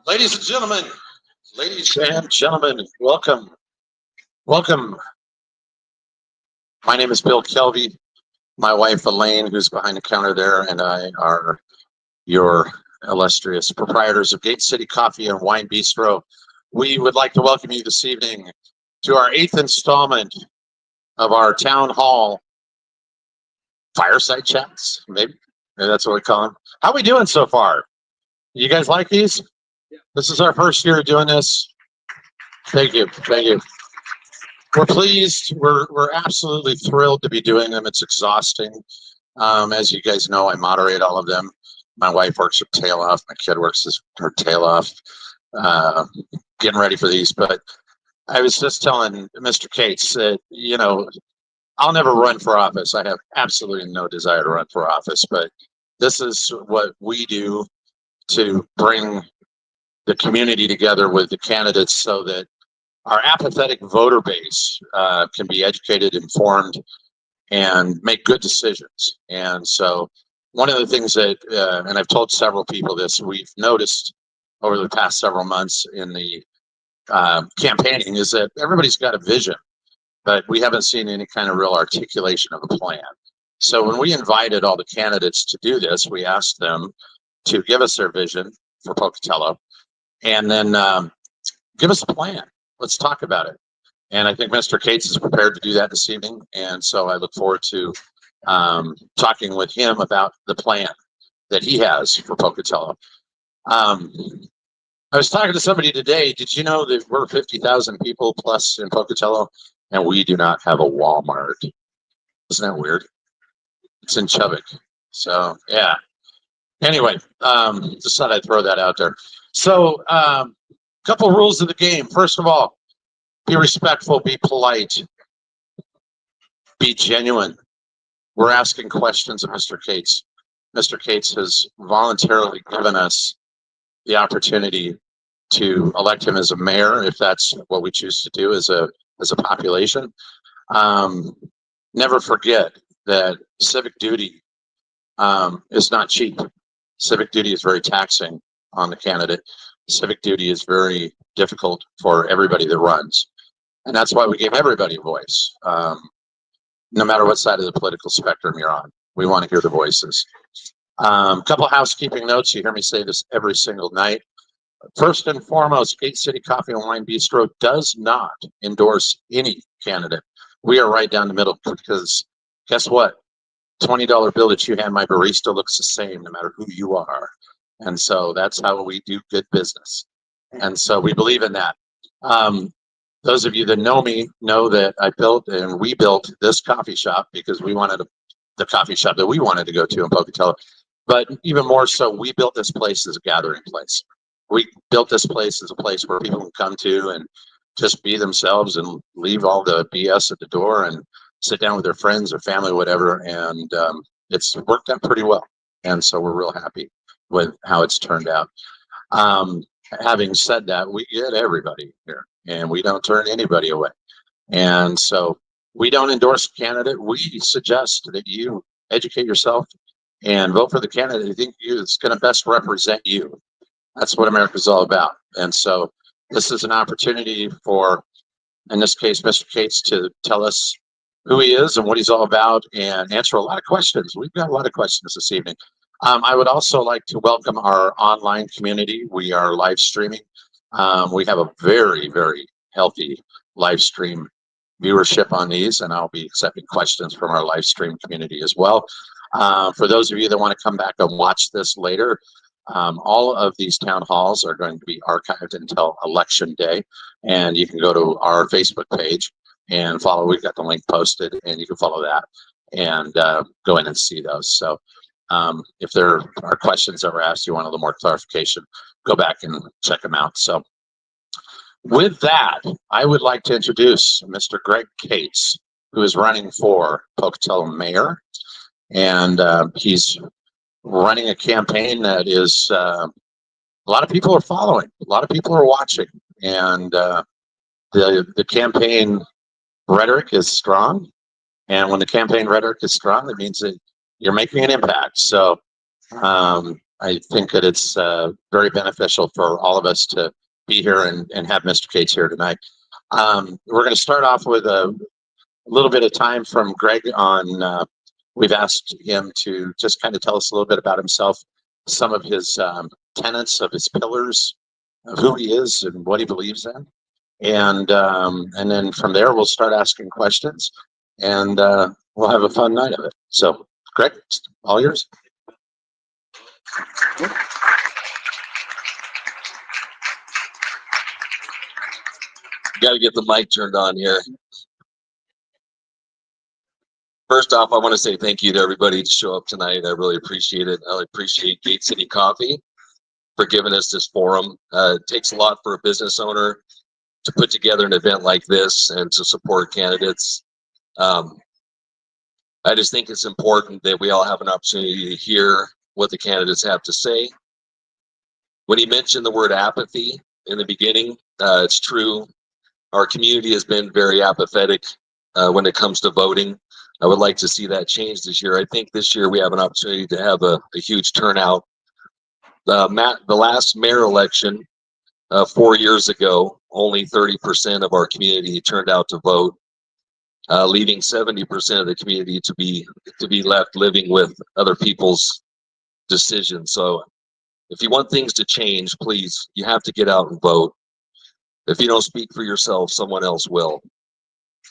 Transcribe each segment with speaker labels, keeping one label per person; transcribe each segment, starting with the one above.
Speaker 1: Ladies and gentlemen, welcome, welcome. My name is Bill Kelvey. My wife Elaine, who's behind the counter there, and I are your illustrious proprietors of Gate City Coffee and Wine Bistro. We would like to welcome you this evening to our 8th installment of our town hall fireside chats. Maybe that's what we call them. How are we doing so far? You guys like these? Yeah. This is our first year doing this. Thank you. Thank you. We're pleased. We're absolutely thrilled to be doing them. It's exhausting. As you guys know, I moderate all of them. My wife works her tail off. My kid works her tail off, getting ready for these. But I was just telling Mr. Cates that, you know, I'll never run for office. I have absolutely no desire to run for office. But this is what we do to bring the community together with the candidates so that our apathetic voter base can be educated, informed, and make good decisions. And so one of the things that, and I've told several people this, we've noticed over the past several months in the campaigning is that everybody's got a vision, but we haven't seen any kind of real articulation of a plan. So when we invited all the candidates to do this, we asked them to give us their vision for Pocatello and then give us a plan. Let's talk about it. And I think Mr. Cates is prepared to do that this evening. And so I look forward to talking with him about the plan that he has for Pocatello. I was talking to somebody today. Did you know that we're 50,000 people plus in Pocatello and we do not have a Walmart? Isn't that weird? It's in Chubbuck. So, yeah. Anyway, just thought I'd throw that out there. So, couple rules of the game. First of all, be respectful, be polite, be genuine. We're asking questions of Mr. Cates. Mr. Cates has voluntarily given us the opportunity to elect him as a mayor, if that's what we choose to do as a population. Never forget that civic duty is not cheap. Civic duty is very taxing on the candidate. Civic duty is very difficult for everybody that runs. And that's why we gave everybody a voice, no matter what side of the political spectrum you're on. We want to hear the voices. Couple of housekeeping notes. You hear me say this every single night. First and foremost, Gate City Coffee and Wine Bistro does not endorse any candidate. We are right down the middle because guess what? $20 bill that you hand my barista looks the same no matter who you are. And so that's how we do good business. And so we believe in that. Those of you that know me know that I built and we built this coffee shop because we wanted the coffee shop that we wanted to go to in Pocatello. But even more so, we built this place as a gathering place. We built this place as a place where people can come to and just be themselves and leave all the BS at the door and sit down with their friends or family, whatever. And it's worked out pretty well. And so we're real happy with how it's turned out. Having said that, we get everybody here and we don't turn anybody away. And so we don't endorse a candidate. We suggest that you educate yourself and vote for the candidate you think is going to best represent you. That's what America's all about. And so this is an opportunity for, in this case, Mr. Cates to tell us who he is and what he's all about and answer a lot of questions. We've got a lot of questions this evening. I would also like to welcome our online community. We are live streaming. We have a very, very healthy live stream viewership on these, and I'll be accepting questions from our live stream community as well. For those of you that want to come back and watch this later, all of these town halls are going to be archived until Election Day, and you can go to our Facebook page and follow. We've got the link posted, and you can follow that and go in and see those. So if there are questions that were asked, you want a little more clarification, go back and check them out. So with that, I would like to introduce Mr. Greg Cates, who is running for Pocatello mayor. And he's running a campaign that is, a lot of people are following, a lot of people are watching. And the campaign rhetoric is strong, and when the campaign rhetoric is strong, it means that you're making an impact. So I think that it's very beneficial for all of us to be here and have Mr. Cates here tonight. We're going to start off with a little bit of time from Greg on, we've asked him to just kind of tell us a little bit about himself, some of his tenets, of his pillars, of who he is and what he believes in. And then from there, we'll start asking questions, and we'll have a fun night of it. So, Greg, all yours.
Speaker 2: Got to get the mic turned on here. First off, I want to say thank you to everybody to show up tonight. I really appreciate it. I appreciate Gcth Coffee for giving us this forum. It takes a lot for a business owner to put together an event like this and to support candidates. I just think it's important that we all have an opportunity to hear what the candidates have to say. When he mentioned the word apathy in the beginning, it's true. Our community has been very apathetic when it comes to voting. I would like to see that change this year. I think this year we have an opportunity to have a huge turnout. The last mayor election 4 years ago, only 30% of our community turned out to vote, leaving 70% of the community to be left living with other people's decisions. So if you want things to change, please, you have to get out and vote. If you don't speak for yourself, someone else will.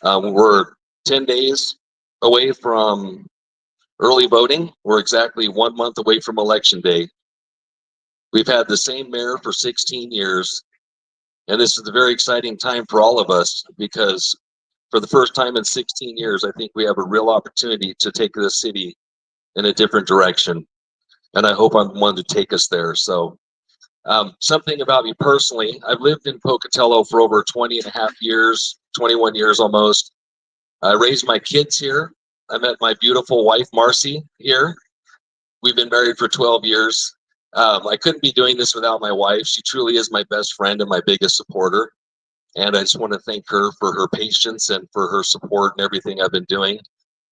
Speaker 2: We're 10 days away from early voting. We're exactly 1 month away from election day. We've had the same mayor for 16 years, and this is a very exciting time for all of us because for the first time in 16 years, I think we have a real opportunity to take the city in a different direction, and I hope I'm one to take us there. So something about me personally, I've lived in Pocatello for over 20 and a half years, 21 years almost. I raised my kids here. I met my beautiful wife, Marcy, here. We've been married for 12 years. I couldn't be doing this without my wife. She truly is my best friend and my biggest supporter. And I just want to thank her for her patience and for her support and everything I've been doing.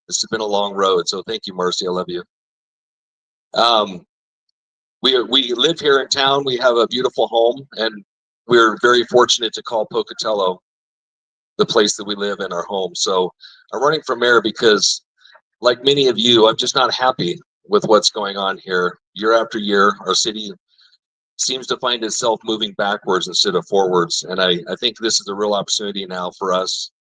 Speaker 2: This has been a long road. So thank you, Marcy. I love you. We live here in town. We have a beautiful home, and we're very fortunate to call Pocatello the place that we live in, our home. So I'm running for mayor because, like many of you, I'm just not happy with what's going on here. Year after year, our city seems to find itself moving backwards instead of forwards. And I think this is a real opportunity now for us,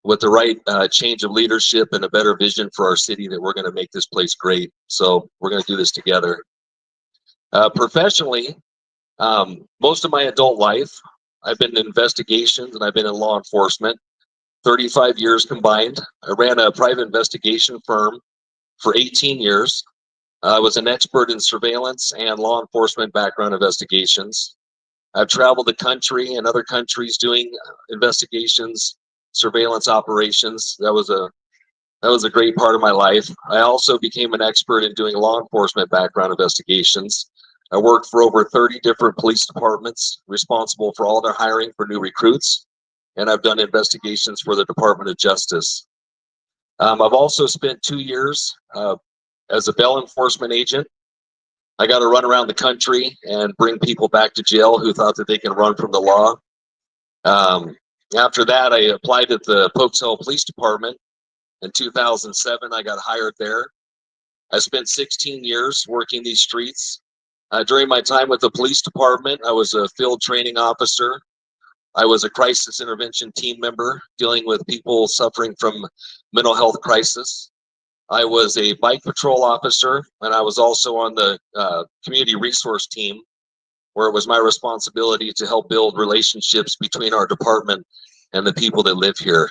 Speaker 2: with the right change of leadership and a better vision for our city, that we're going to make this place great. So we're going to do this together. Professionally, most of my adult life, I've been in investigations and I've been in law enforcement, 35 years combined. I ran a private investigation firm for 18 years. I was an expert in surveillance and law enforcement background investigations. I've traveled the country and other countries doing investigations, surveillance operations. That was a great part of my life. I also became an expert in doing law enforcement background investigations. I worked for over 30 different police departments, responsible for all their hiring for new recruits, and I've done investigations for the Department of Justice. I've also spent 2 years as a bail enforcement agent. I got to run around the country and bring people back to jail who thought that they can run from the law. After that, I applied at the Pocatello Police Department. In 2007, I got hired there. I spent 16 years working these streets. During my time with the police department, I was a field training officer. I was a crisis intervention team member dealing with people suffering from mental health crisis. I was a bike patrol officer, and I was also on the community resource team, where it was my responsibility to help build relationships between our department and the people that live here.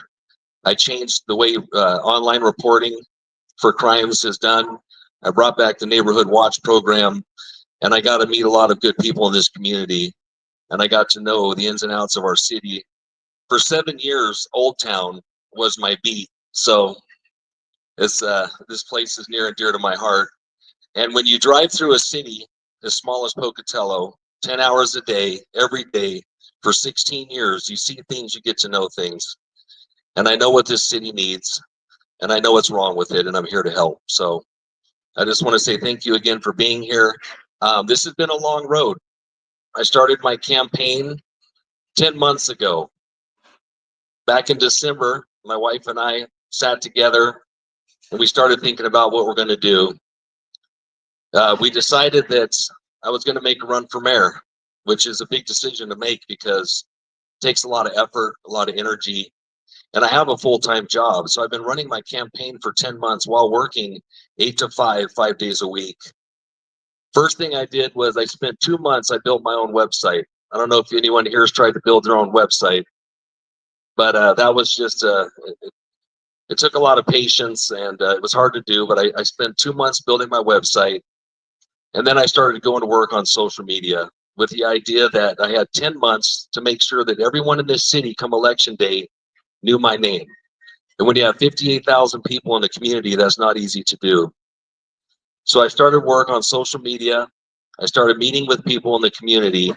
Speaker 2: I changed the way online reporting for crimes is done. I brought back the Neighborhood Watch program, and I got to meet a lot of good people in this community, and I got to know the ins and outs of our city. For 7 years, Old Town was my beat, so it's this place is near and dear to my heart. And when you drive through a city as small as Pocatello, 10 hours a day, every day, for 16 years, you see things, you get to know things. and I know what this city needs, and I know what's wrong with it, and I'm here to help. So I just want to say thank you again for being here. This has been a long road. I started my campaign 10 months ago. Back in December, my wife and I sat together and we started thinking about what we're going to do. We decided that I was going to make a run for mayor, which is a big decision to make because it takes a lot of effort, a lot of energy, and I have a full-time job. So I've been running my campaign for 10 months while working 8 to 5, 5 days a week. First thing I did was I spent 2 months, I built my own website. I don't know if anyone here has tried to build their own website, but that was just, it took a lot of patience and it was hard to do, but I spent 2 months building my website. And then I started going to work on social media with the idea that I had 10 months to make sure that everyone in this city come election day knew my name. And when you have 58,000 people in the community, that's not easy to do. So I started work on social media. I started meeting with people in the community,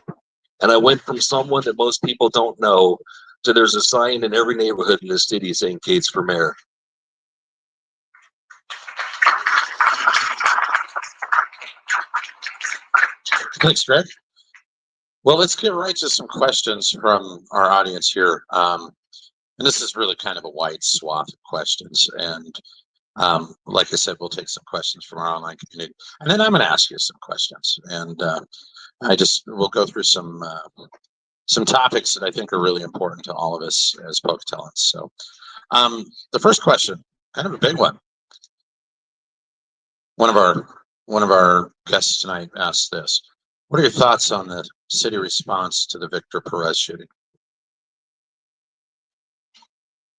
Speaker 2: and I went from someone that most people don't know to there's a sign in every neighborhood in this city saying Cates for mayor.
Speaker 1: Thanks, Rick. Well, let's get right to some questions from our audience here. And this is really kind of a wide swath of questions. And like I said, we'll take some questions from our online community. And then I'm going to ask you some questions. And we'll go through some topics that I think are really important to all of us as Pocatellians. So the first question, kind of a big one. One of our guests tonight asked this. What are your thoughts on the city response to the Victor Perez shooting?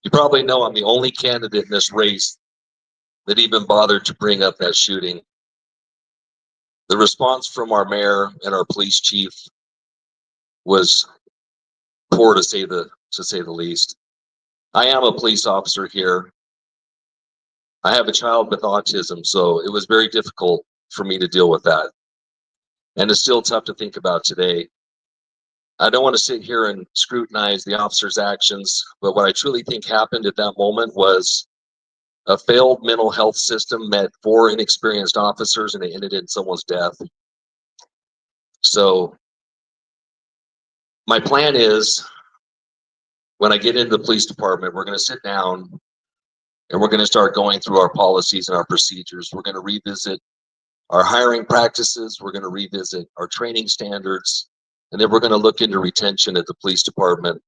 Speaker 2: You probably know I'm the only candidate in this race that even bothered to bring up that shooting. The response from our mayor and our police chief was poor to say the least. I am a police officer here. I have a child with autism, so it was very difficult for me to deal with that. And it's still tough to think about today. I don't want to sit here and scrutinize the officer's actions, but what I truly think happened at that moment was a failed mental health system met 4 inexperienced officers and it ended in someone's death. So my plan is when I get into the police department, we're going to sit down and we're going to start going through our policies and our procedures. We're going to revisit our hiring practices. We're going to revisit our training standards. And then we're going to look into retention at the police department.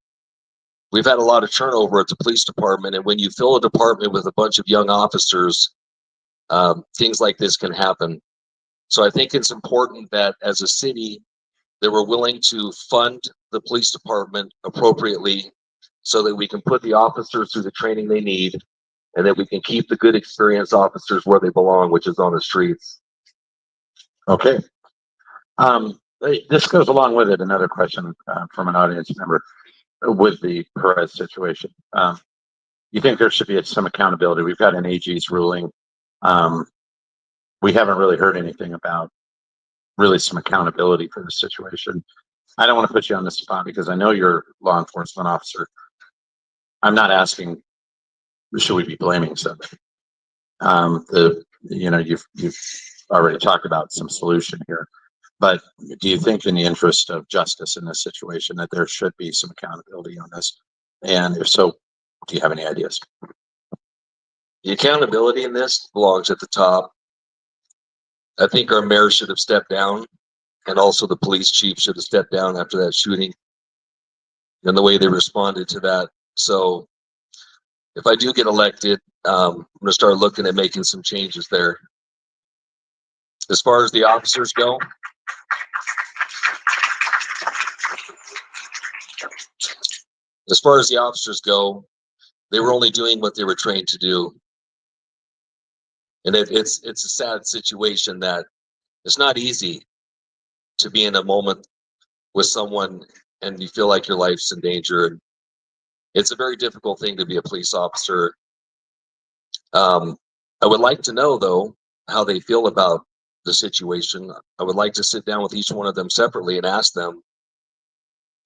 Speaker 2: We've had a lot of turnover at the police department. And when you fill a department with a bunch of young officers, things like this can happen. So I think it's important that as a city, that we're willing to fund the police department appropriately so that we can put the officers through the training they need and that we can keep the good experienced officers where they belong, which is on the streets.
Speaker 1: Okay. This goes along with it. Another question from an audience member with the Perez situation. You think there should be some accountability? We've got an AG's ruling. We haven't really heard anything about really some accountability for the situation. I don't want to put you on the spot because I know you're a law enforcement officer. I'm not asking, should we be blaming somebody? You've already talked about some solution here. But do you think in the interest of justice in this situation that there should be some accountability on this? And if so, do you have any ideas?
Speaker 2: The accountability in this belongs at the top. I think our mayor should have stepped down and also the police chief should have stepped down after that shooting and the way they responded to that. So if I do get elected, I'm going to start looking at making some changes there. As far as the officers go, they were only doing what they were trained to do. And it's a sad situation that it's not easy to be in a moment with someone and you feel like your life's in danger. And it's a very difficult thing to be a police officer. I would like to know, though, how they feel about the situation. I would like to sit down with each one of them separately and ask them,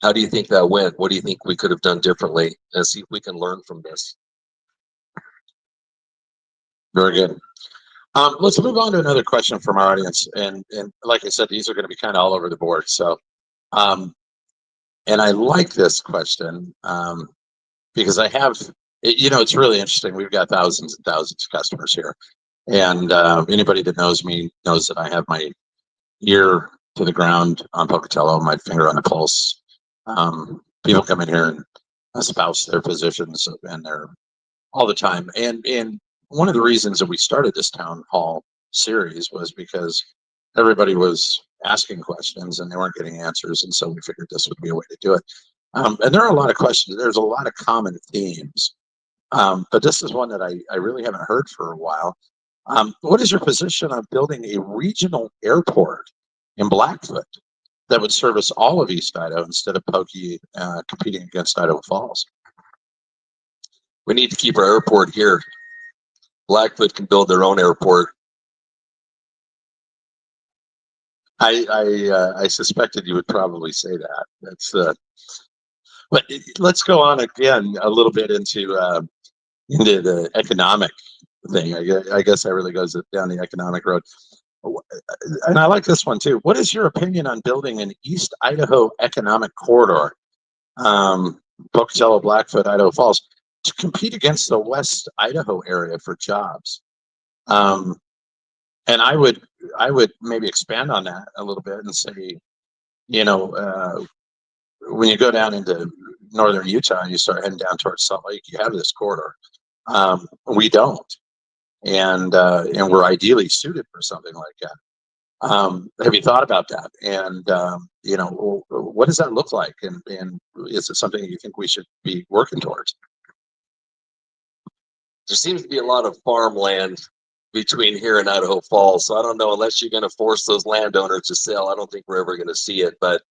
Speaker 2: How do you think that went? What do you think we could have done differently? And see if we can learn from this.
Speaker 1: Very good. Let's move on to another question from our audience. And like I said, these are going to be kind of all over the board. So, and I like this question because I have, it's really interesting. We've got thousands and thousands of customers here. And anybody that knows me knows that I have my ear to the ground on Pocatello, my finger on the pulse. People come in here and espouse their positions and they're all the time. And one of the reasons that we started this town hall series was because everybody was asking questions and they weren't getting answers. And so we figured this would be a way to do it. And there are a lot of questions. There's a lot of common themes. But this is one that I really haven't heard for a while. What is your position on building a regional airport in Blackfoot that would service all of East Idaho instead of Pokey competing against Idaho Falls?
Speaker 2: We need to keep our airport here. Blackfoot can build their own airport.
Speaker 1: I suspected you would probably say that. That's but let's go on again a little bit into the economic thing. I guess that really goes down the economic road. And I like this one too. What is your opinion on building an East Idaho economic corridor, Pocatello, Blackfoot, Idaho Falls, to compete against the West Idaho area for jobs? And I would maybe expand on that a little bit and say, when you go down into northern Utah and you start heading down towards Salt Lake, you have this corridor. We don't, and we're ideally suited for something like that. Have you thought about that? And what does that look like? And is it something you think we should be working towards?
Speaker 2: There seems to be a lot of farmland between here and Idaho Falls. So I don't know, unless you're going to force those landowners to sell, I don't think we're ever going to see it. But,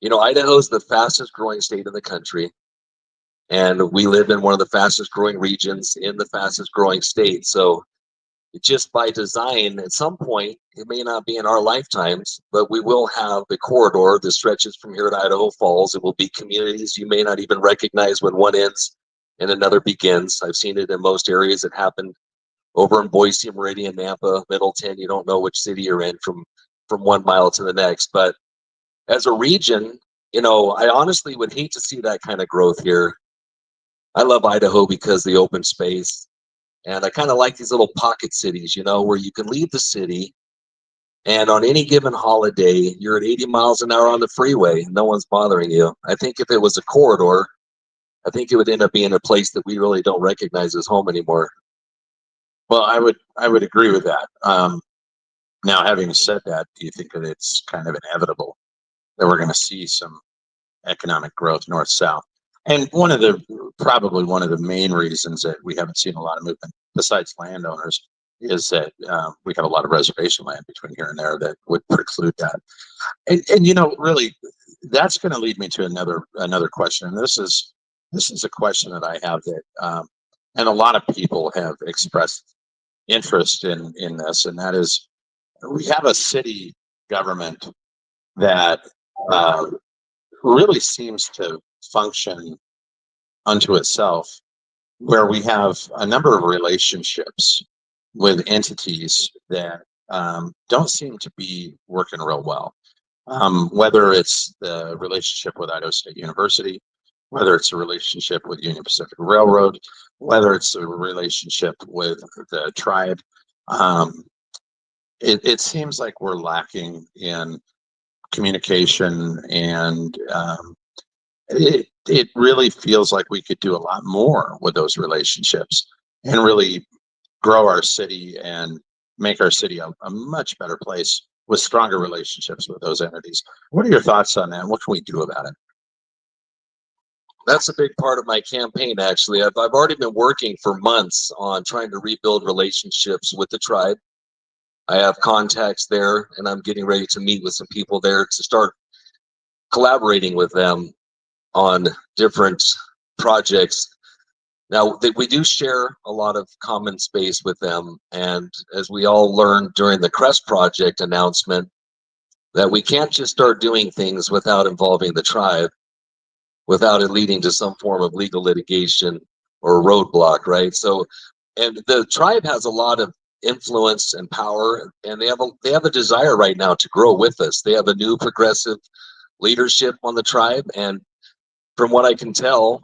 Speaker 2: Idaho's the fastest growing state in the country. And we live in one of the fastest growing regions in the fastest growing state. So just by design, at some point, it may not be in our lifetimes, but we will have the corridor that stretches from here to Idaho Falls. It will be communities you may not even recognize when one ends and another begins. I've seen it in most areas. It happened over in Boise, Meridian, Nampa, Middleton. You don't know which city you're in from 1 mile to the next. But as a region, I honestly would hate to see that kind of growth here. I love Idaho because the open space, and I kind of like these little pocket cities, where you can leave the city and on any given holiday, you're at 80 miles an hour on the freeway. No one's bothering you. I think if it was a corridor, I think it would end up being a place that we really don't recognize as home anymore.
Speaker 1: Well, I would agree with that. Now, having said that, do you think that it's kind of inevitable that we're going to see some economic growth north-south? And probably one of the main reasons that we haven't seen a lot of movement, besides landowners, is that we have a lot of reservation land between here and there that would preclude that. And really, that's going to lead me to another question. And this is a question that I have that, and a lot of people have expressed interest in this, and that is, we have a city government that really seems to function unto itself, where we have a number of relationships with entities that don't seem to be working real well. Whether it's the relationship with Idaho State University, whether it's a relationship with Union Pacific Railroad, whether it's a relationship with the tribe, it seems like we're lacking in communication, and it really feels like we could do a lot more with those relationships and really grow our city and make our city a much better place with stronger relationships with those entities. What are your thoughts on that? What can we do about it?
Speaker 2: That's a big part of my campaign, actually. I've already been working for months on trying to rebuild relationships with the tribe. I have contacts there, and I'm getting ready to meet with some people there to start collaborating with them on different projects. Now, we do share a lot of common space with them, and as we all learned during the Crest Project announcement, that we can't just start doing things without involving the tribe. without it leading to some form of legal litigation or a roadblock, right? So, and the tribe has a lot of influence and power, and they have a desire right now to grow with us. They have a new progressive leadership on the tribe, and from what I can tell,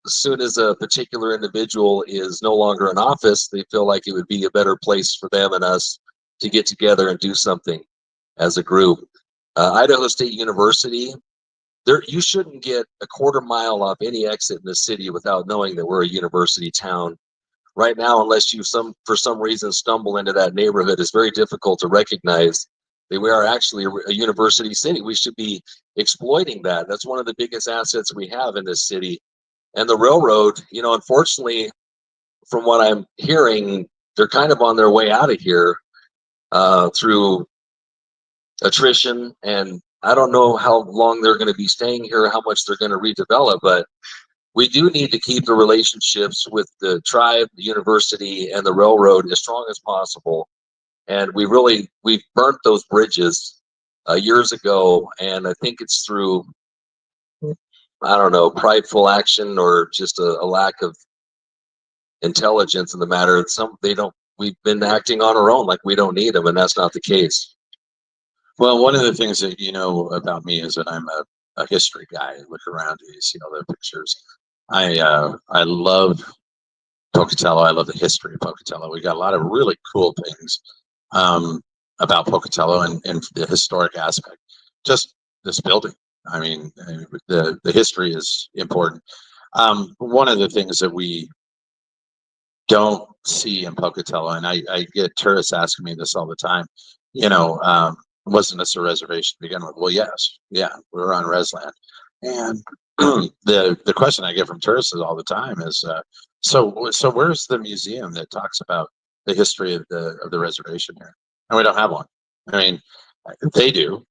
Speaker 2: as soon as a particular individual is no longer in office, they feel like it would be a better place for them and us to get together and do something as a group. Idaho State University, there, you shouldn't get a quarter mile off any exit in the city without knowing that we're a university town. Right now, unless you for some reason stumble into that neighborhood, it's very difficult to recognize that we are actually a university city. We should be exploiting that. That's one of the biggest assets we have in this city. And the railroad, you know, unfortunately, from what I'm hearing, they're kind of on their way out of here through attrition. And I don't know how long they're going to be staying here, how much they're going to redevelop, but we do need to keep the relationships with the tribe, the university, and the railroad as strong as possible. And we've burnt those bridges years ago, and I think it's through, I don't know, prideful action or just a lack of intelligence in the matter. We've been acting on our own like we don't need them, and that's not the case.
Speaker 1: Well, one of the things that you know about me is that I'm a history guy. Look around, you see all the pictures. I love Pocatello. I love the history of Pocatello. We got a lot of really cool things about Pocatello and the historic aspect. Just this building. I mean, the history is important. One of the things that we don't see in Pocatello, and I get tourists asking me this all the time, you know, wasn't this a reservation to begin with? Well, yes. Yeah, we were on res land. And the question I get from tourists all the time is, so where's the museum that talks about the history of the reservation here? And we don't have one. I mean, they do,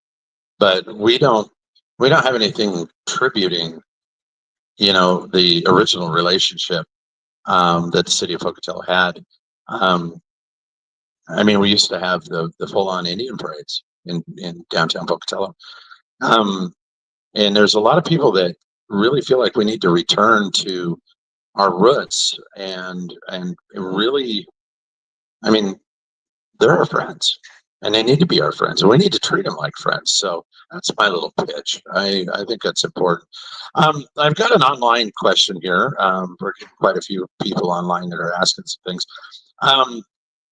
Speaker 1: but we don't have anything tributing, you know, the original relationship that the city of Pocatello had. I mean, we used to have the full-on Indian parades in downtown Pocatello. And there's a lot of people that really feel like we need to return to our roots and really, I mean, they're our friends and they need to be our friends and we need to treat them like friends. So that's my little pitch. I think that's important. I've got an online question here. We're getting quite a few people online that are asking some things.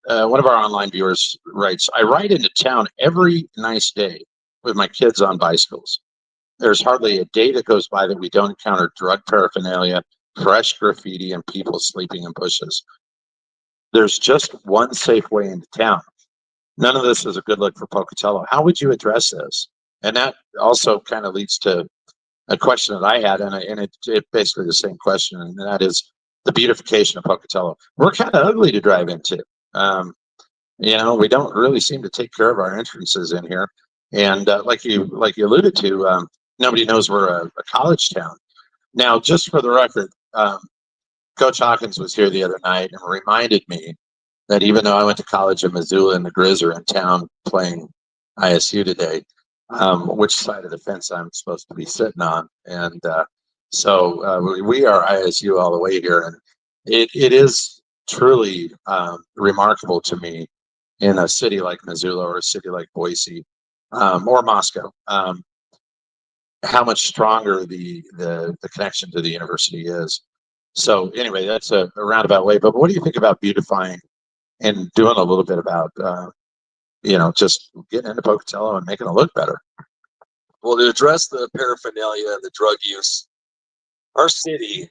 Speaker 1: One of our online viewers writes, I ride into town every nice day with my kids on bicycles. There's hardly a day that goes by that we don't encounter drug paraphernalia, fresh graffiti, and people sleeping in bushes. There's just one safe way into town. None of this is a good look for Pocatello. How would you address this? And that also kind of leads to a question that I had, and it's basically the same question, and that is the beautification of Pocatello. We're kind of ugly to drive into. You know, we don't really seem to take care of our entrances in here. And like you alluded to, nobody knows we're a college town. Now, just for the record, Coach Hawkins was here the other night and reminded me that even though I went to college in Missoula and the Grizz are in town playing ISU today, which side of the fence I'm supposed to be sitting on. And so we are ISU all the way here. And it is truly remarkable to me in a city like Missoula or a city like Boise or Moscow, how much stronger the connection to the university is. So anyway, that's a roundabout way. But what do you think about beautifying and doing a little bit about, you know, just getting into Pocatello and making it look better?
Speaker 2: Well, to address the paraphernalia and the drug use, our city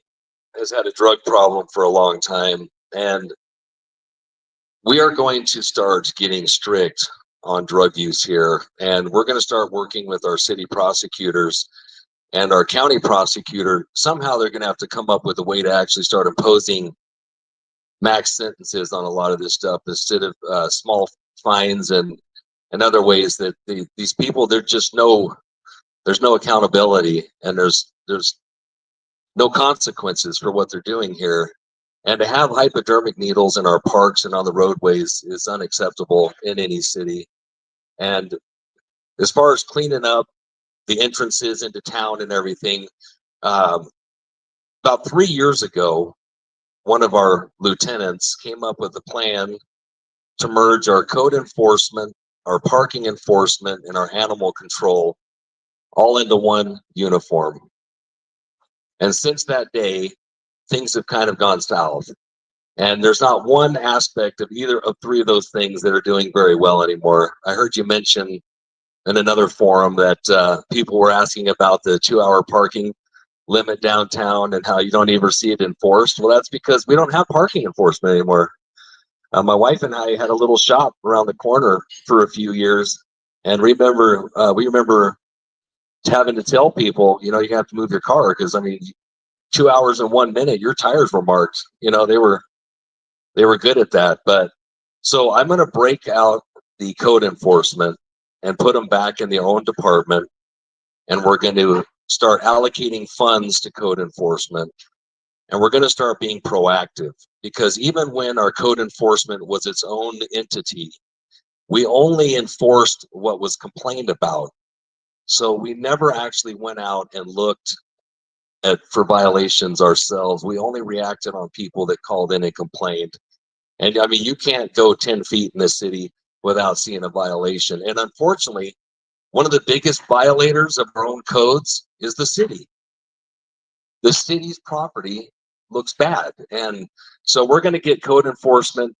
Speaker 2: has had a drug problem for a long time, and we are going to start getting strict on drug use here, and we're going to start working with our city prosecutors and our county prosecutor. Somehow they're going to have to come up with a way to actually start imposing max sentences on a lot of this stuff instead of small fines and other ways that these people, there's no accountability, and there's no consequences for what they're doing here. And to have hypodermic needles in our parks and on the roadways is unacceptable in any city. And as far as cleaning up the entrances into town and everything, About 3 years ago, one of our lieutenants came up with a plan to merge our code enforcement, our parking enforcement, and our animal control all into one uniform. And since that day, things have kind of gone south. And there's not one aspect of either of three of those things that are doing very well anymore. I heard you mention in another forum that people were asking about the 2-hour parking limit downtown and how you don't ever see it enforced. Well, that's because we don't have parking enforcement anymore. My wife and I had a little shop around the corner for a few years, and we remember having to tell people, you have to move your car because 2 hours and 1 minute, your tires were marked. They were good at that. But so I'm going to break out the code enforcement and put them back in their own department, and we're going to start allocating funds to code enforcement, and we're going to start being proactive, because even when our code enforcement was its own entity, we only enforced what was complained about. So we never actually went out and looked for violations ourselves. We only reacted on people that called in and complained. And you can't go 10 feet in this city without seeing a violation. And unfortunately, one of the biggest violators of our own codes is the city. The city's property looks bad. And so we're going to get code enforcement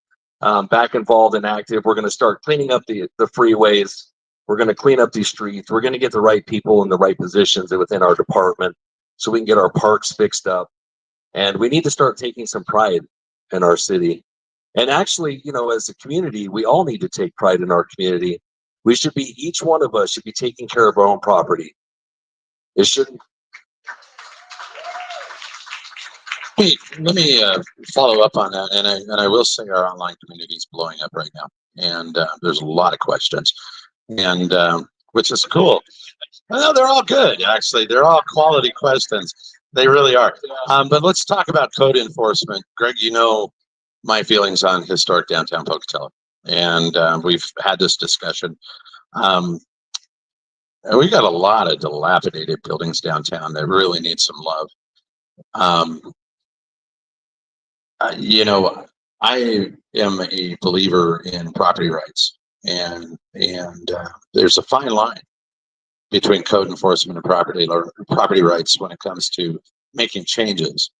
Speaker 2: back involved and active. We're going to start cleaning up the freeways. We're going to clean up these streets. We're going to get the right people in the right positions within our department so we can get our parks fixed up. And we need to start taking some pride in our city. And actually, as a community, we all need to take pride in our community. Each one of us should be taking care of our own property. It shouldn't.
Speaker 1: Let me follow up on that, and I will say our online community is blowing up right now, and there's a lot of questions, and which is cool. No, they're all good, actually. They're all quality questions. They really are. But let's talk about code enforcement. Greg, my feelings on historic downtown Pocatello, and we've had this discussion. We got a lot of dilapidated buildings downtown that really need some love. I am a believer in property rights, and there's a fine line between code enforcement and property rights when it comes to making changes.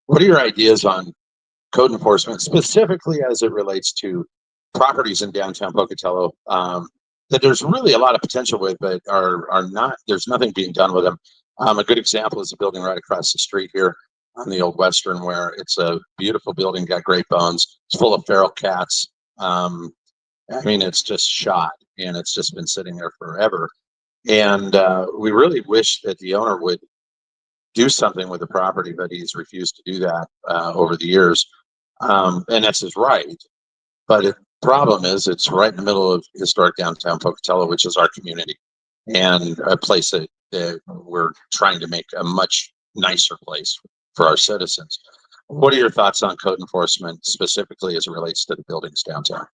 Speaker 1: What are your ideas on code enforcement, specifically as it relates to properties in downtown Pocatello that there's really a lot of potential with, but are not? There's nothing being done with them. A good example is a building right across the street here on the old Western, where it's a beautiful building, got great bones. It's full of feral cats. It's just shot, and it's just been sitting there forever. And we really wish that the owner would do something with the property, but he's refused to do that over the years. And that's his right. But the problem is it's right in the middle of historic downtown Pocatello, which is our community, and a place that we're trying to make a much nicer place for our citizens. What are your thoughts on code enforcement, specifically as it relates to the buildings downtown?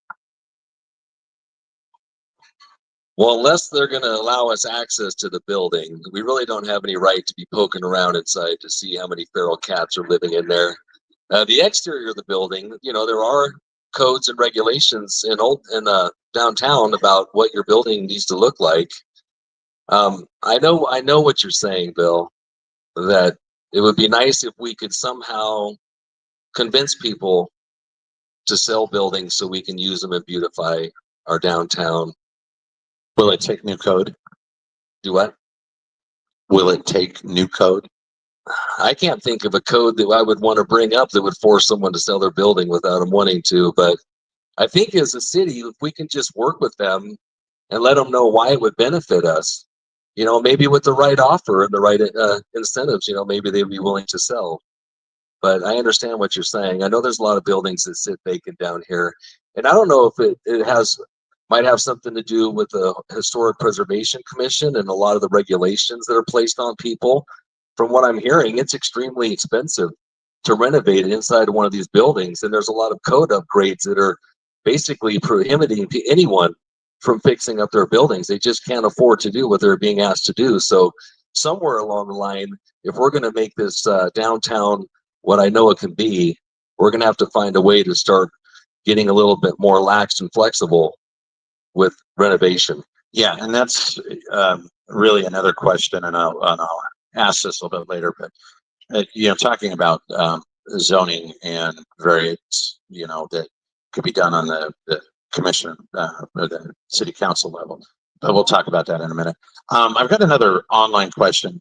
Speaker 2: Well, unless they're going to allow us access to the building, we really don't have any right to be poking around inside to see how many feral cats are living in there. The exterior of the building, there are codes and regulations in downtown about what your building needs to look like. I know what you're saying, Bill, that it would be nice if we could somehow convince people to sell buildings so we can use them and beautify our downtown.
Speaker 1: Will it take new code?
Speaker 2: Do what?
Speaker 1: Will it take new code?
Speaker 2: I can't think of a code that I would want to bring up that would force someone to sell their building without them wanting to. But I think as a city, if we can just work with them and let them know why it would benefit us, maybe with the right offer and the right incentives, maybe they'd be willing to sell. But I understand what you're saying. I know there's a lot of buildings that sit vacant down here. And I don't know if it might have something to do with the Historic Preservation Commission and a lot of the regulations that are placed on people. From what I'm hearing, it's extremely expensive to renovate inside one of these buildings. And there's a lot of code upgrades that are basically prohibiting anyone from fixing up their buildings. They just can't afford to do what they're being asked to do. So somewhere along the line, if we're going to make this downtown what I know it can be, we're going to have to find a way to start getting a little bit more lax and flexible with renovation.
Speaker 1: Yeah, and that's really another question, and I'll ask this a little bit later. But talking about zoning and various, that could be done on the commission or the city council level. But we'll talk about that in a minute. I've got another online question.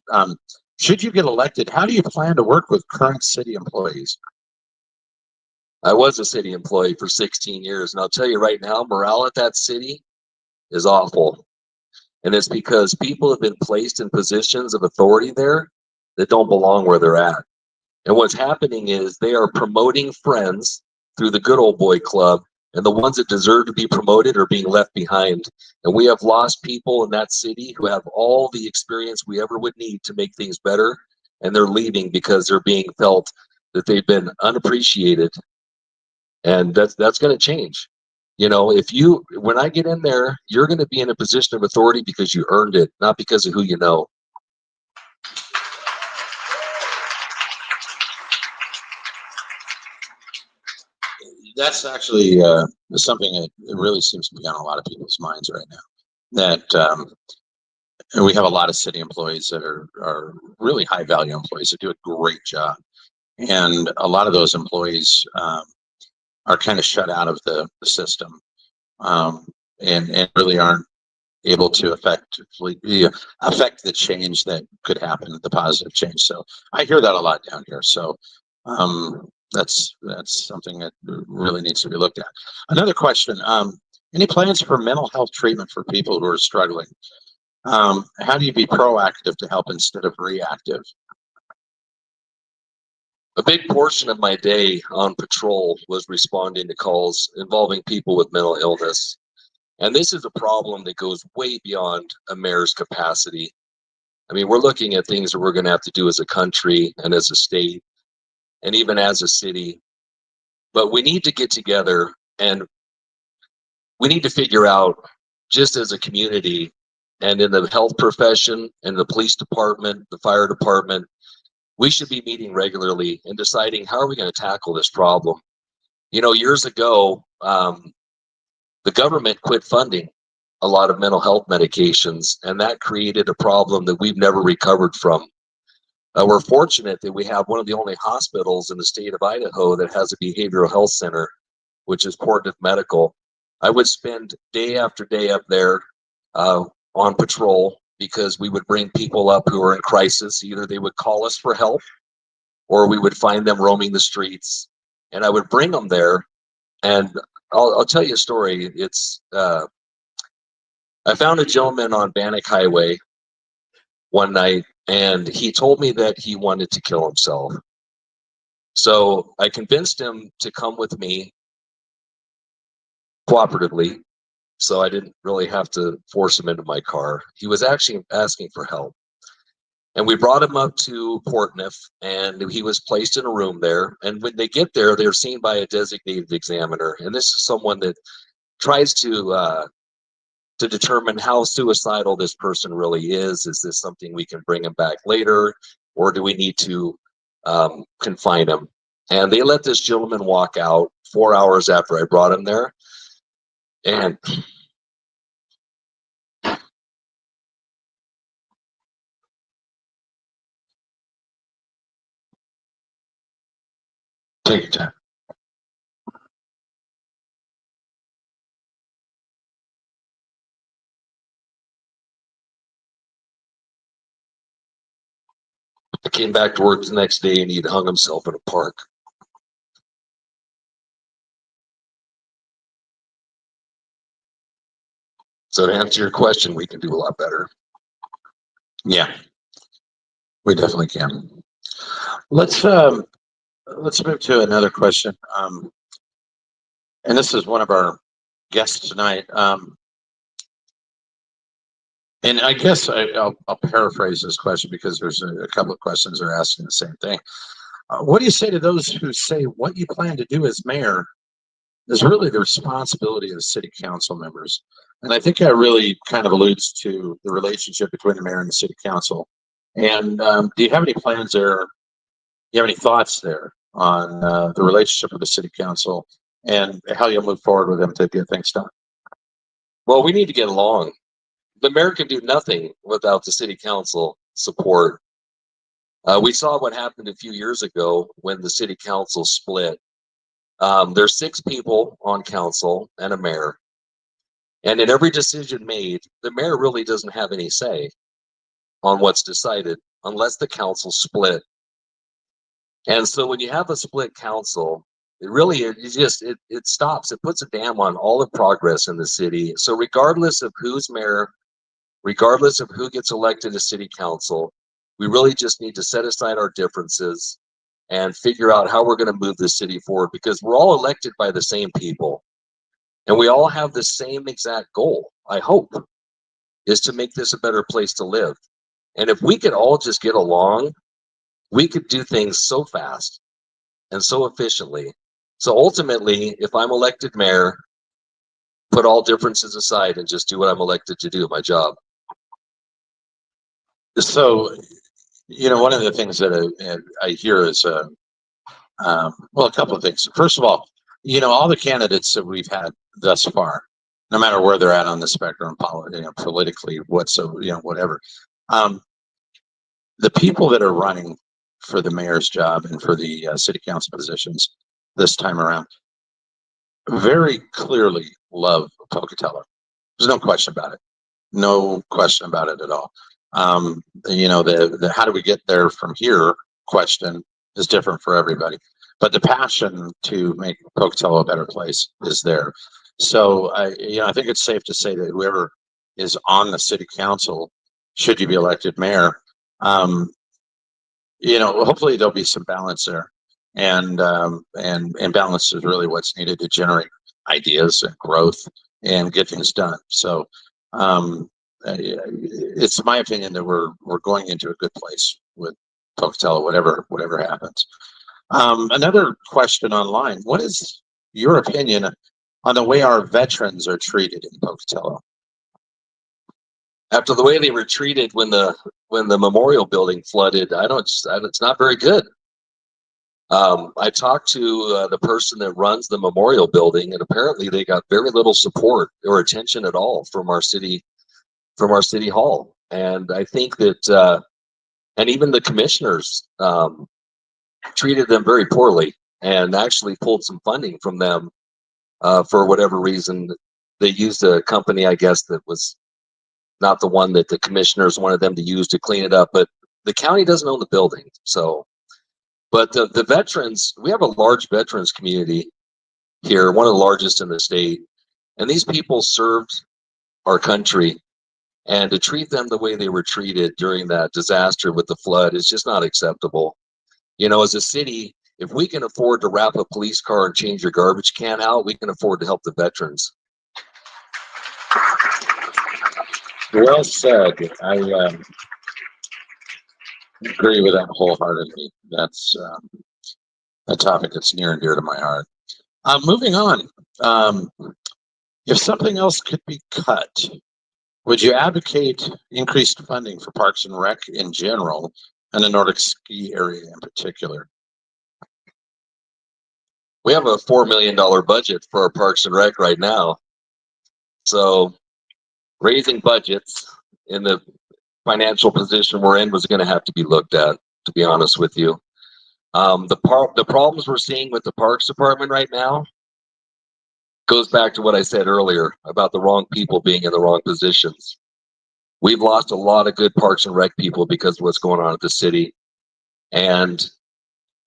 Speaker 1: Should you get elected, how do you plan to work with current city employees?
Speaker 2: I was a city employee for 16 years, and I'll tell you right now, morale at that city is awful. And it's because people have been placed in positions of authority there that don't belong where they're at. And what's happening is they are promoting friends through the good old boy club, and the ones that deserve to be promoted are being left behind. And we have lost people in that city who have all the experience we ever would need to make things better, and they're leaving because they're being felt that they've been unappreciated. And that's going to change. When I get in there, you're going to be in a position of authority because you earned it, not because of who you know.
Speaker 1: That's actually something that really seems to be on a lot of people's minds right now. That we have a lot of city employees that are really high value employees that do a great job, and a lot of those employees are kind of shut out of the system, and really aren't able to affect the change that could happen, the positive change. So I hear that a lot down here. So that's something that really needs to be looked at. Another question: any plans for mental health treatment for people who are struggling? How do you be proactive to help instead of reactive?
Speaker 2: A big portion of my day on patrol was responding to calls involving people with mental illness. And this is a problem that goes way beyond a mayor's capacity. I mean, we're looking at things that we're going to have to do as a country and as a state and even as a city. But we need to get together and we need to figure out, just as a community and in the health profession and the police department, the fire department, we should be meeting regularly and deciding how are we going to tackle this problem. Years ago, the government quit funding a lot of mental health medications, and that created a problem that we've never recovered from. We're fortunate that we have one of the only hospitals in the state of Idaho that has a behavioral health center, which is Portneuf Medical. I would spend day after day up there on patrol because we would bring people up who are in crisis. Either they would call us for help or we would find them roaming the streets, and I would bring them there. And I'll tell you a story. I found a gentleman on Bannock Highway one night, and he told me that he wanted to kill himself. So I convinced him to come with me cooperatively, so I didn't really have to force him into my car. He was actually asking for help. And we brought him up to Portneuf, and he was placed in a room there. And when they get there, they're seen by a designated examiner. And this is someone that tries to determine how suicidal this person really is. Is this something we can bring him back later, or do we need to confine him? And they let this gentleman walk out 4 hours after I brought him there. And
Speaker 1: Take your time.
Speaker 2: I came back to work the next day, and he'd hung himself in a park. So to answer your question, we can do a lot better.
Speaker 1: Yeah, we definitely can. Let's move to another question. And this is one of our guests tonight. And I guess I'll paraphrase this question because there's a couple of questions that are asking the same thing. What do you say to those who say what you plan to do as mayor is really the responsibility of the city council members? And I think that really kind of alludes to the relationship between the mayor and the city council. And do you have any plans there? Do you have any thoughts there on the relationship with the city council and how you'll move forward with them to get things done?
Speaker 2: Well, we need to get along. The mayor can do nothing without the city council support. We saw what happened a few years ago when the city council split. There's 6 people on council and a mayor. And in every decision made, the mayor really doesn't have any say on what's decided unless the council split. And so when you have a split council, it stops, it puts a dam on all the progress in the city. So regardless of who's mayor, regardless of who gets elected to city council, we really just need to set aside our differences and figure out how we're going to move the city forward, because we're all elected by the same people and we all have the same exact goal, I hope, is to make this a better place to live. And if we could all just get along, we could do things so fast and so efficiently. So ultimately, if I'm elected mayor, put all differences aside and just do what I'm elected to do, my job.
Speaker 1: So, one of the things that I hear is, well, a couple of things. First of all, all the candidates that we've had thus far, no matter where they're at on the spectrum, politically, whatever, the people that are running for the mayor's job and for the city council positions this time around very clearly love Pocatello. There's no question about it. No question about it at all. The how do we get there from here question is different for everybody, but the passion to make Pocatello a better place is there. So I think it's safe to say that whoever is on the city council, should you be elected mayor, hopefully there'll be some balance there, and balance is really what's needed to generate ideas and growth and get things done. So it's my opinion that we're going into a good place with Pocatello, whatever happens. Another question online: what is your opinion on the way our veterans are treated in Pocatello?
Speaker 2: After the way they were treated when the memorial building flooded, it's not very good. I talked to the person that runs the memorial building, and apparently they got very little support or attention at all from our city hall. And I think that, and even the commissioners treated them very poorly and actually pulled some funding from them for whatever reason. They used a company, I guess, that was not the one that the commissioners wanted them to use to clean it up, but the county doesn't own the building. So, but the veterans, we have a large veterans community here, one of the largest in the state, and these people served our country, and to treat them the way they were treated during that disaster with the flood is just not acceptable. As a city, if we can afford to wrap a police car and change your garbage can out, we can afford to help the veterans.
Speaker 1: Well said. I agree with that wholeheartedly. That's a topic that's near and dear to my heart. Moving on. If something else could be cut, would you advocate increased funding for Parks and Rec in general and the Nordic ski area in particular?
Speaker 2: We have a $4 million budget for our Parks and Rec right now. So raising budgets in the financial position we're in was going to have to be looked at, to be honest with you. The problems we're seeing with the Parks Department right now goes back to what I said earlier about the wrong people being in the wrong positions. We've lost a lot of good Parks and Rec people because of what's going on at the city. And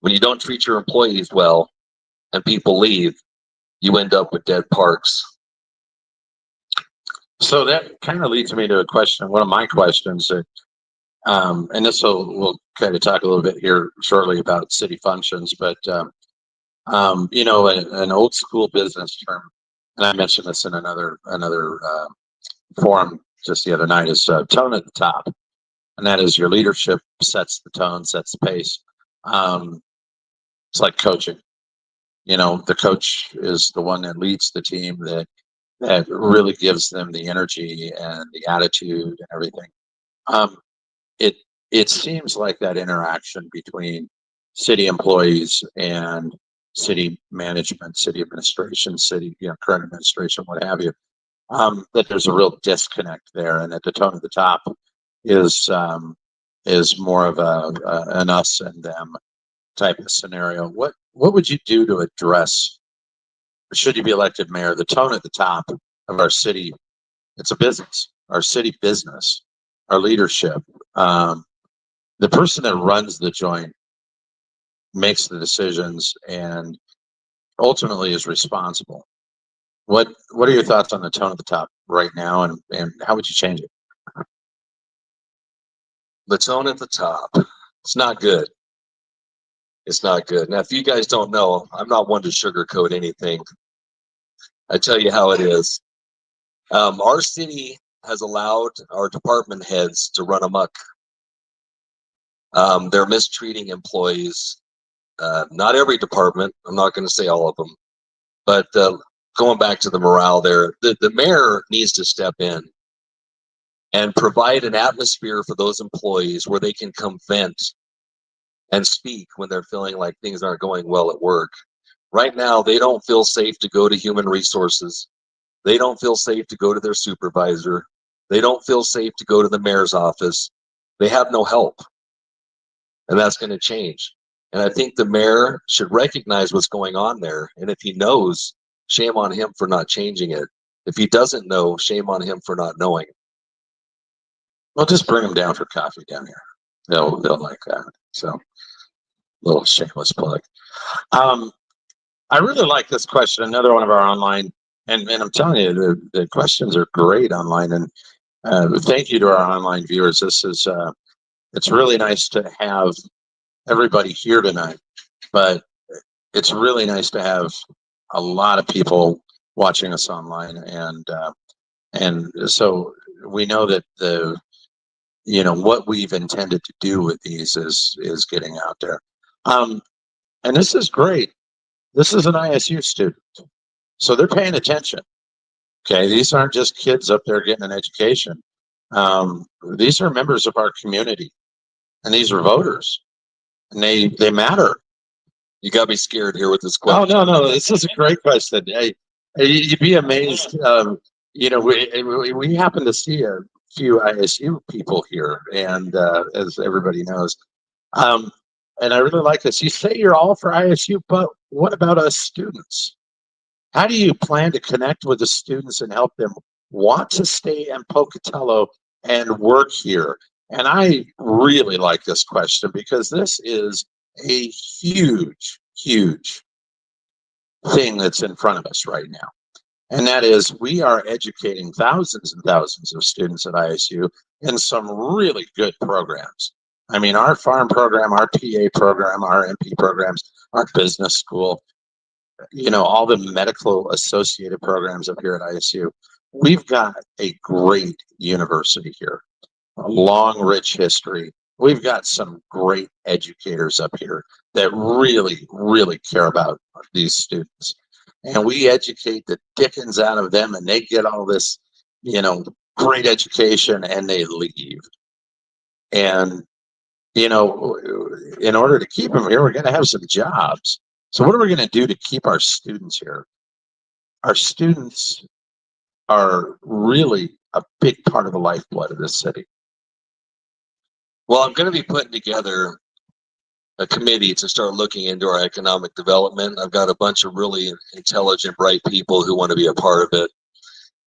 Speaker 2: when you don't treat your employees well and people leave, you end up with dead parks.
Speaker 1: So that kind of leads me to a question, one of my questions, and we'll kind of talk a little bit here shortly about city functions, but an old school business term, and I mentioned this in another forum just the other night, is tone at the top, and that is your leadership sets the tone, sets the pace. It's like coaching. The coach is the one that leads the team, that really gives them the energy and the attitude and everything. it seems like that interaction between city employees and city management, city administration, city, current administration, what have you, that there's a real disconnect there, and that the tone at the top is more of an us and them type of scenario. What would you do to address, should you be elected mayor, the tone at the top of our city? It's a business, our city business, our leadership. The person that runs the joint makes the decisions and ultimately is responsible. What are your thoughts on the tone at the top right now, and how would you change it?
Speaker 2: The tone at the top, it's not good. It's not good. Now, if you guys don't know, I'm not one to sugarcoat anything. I tell you how it is. Our city has allowed our department heads to run amok. They're mistreating employees. Not every department, I'm not going to say all of them, but going back to the morale there, the mayor needs to step in and provide an atmosphere for those employees where they can come vent and speak when they're feeling like things aren't going well at work. Right now, they don't feel safe to go to human resources. They don't feel safe to go to their supervisor. They don't feel safe to go to the mayor's office. They have no help. And that's going to change. And I think the mayor should recognize what's going on there. And if he knows, shame on him for not changing it. If he doesn't know, shame on him for not knowing.
Speaker 1: Well, just bring them down for coffee down here. They'll like that. So, little shameless plug. I really like this question. Another one of our online, and I'm telling you, the questions are great online. And thank you to our online viewers. This is it's really nice to have everybody here tonight, but it's really nice to have a lot of people watching us online, and so we know that what we've intended to do with these is getting out there. And this is great. This is an ISU student, so they're paying attention. Okay, these aren't just kids up there getting an education. These are members of our community, and these are voters, and they matter.
Speaker 2: You got me scared here with this question.
Speaker 1: Oh, no, this is a great question. Hey, you'd be amazed. We happen to see a few ISU people here, and as everybody knows, and I really like this. You say you're all for ISU, but what about us students? How do you plan to connect with the students and help them want to stay in Pocatello and work here? And I really like this question because this is a huge, huge thing that's in front of us right now. And that is, we are educating thousands and thousands of students at ISU in some really good programs. I mean, our farm program, our PA program, our MP programs, our business school, all the medical associated programs up here at ISU. We've got a great university here, a long, rich history. We've got some great educators up here that really, really care about these students. And we educate the dickens out of them, and they get all this, great education, and they leave. And, in order to keep them here, we're going to have some jobs. So what are we going to do to keep our students here? Our students are really a big part of the lifeblood of this city.
Speaker 2: Well, I'm going to be putting together a committee to start looking into our economic development. I've got a bunch of really intelligent, bright people who want to be a part of it.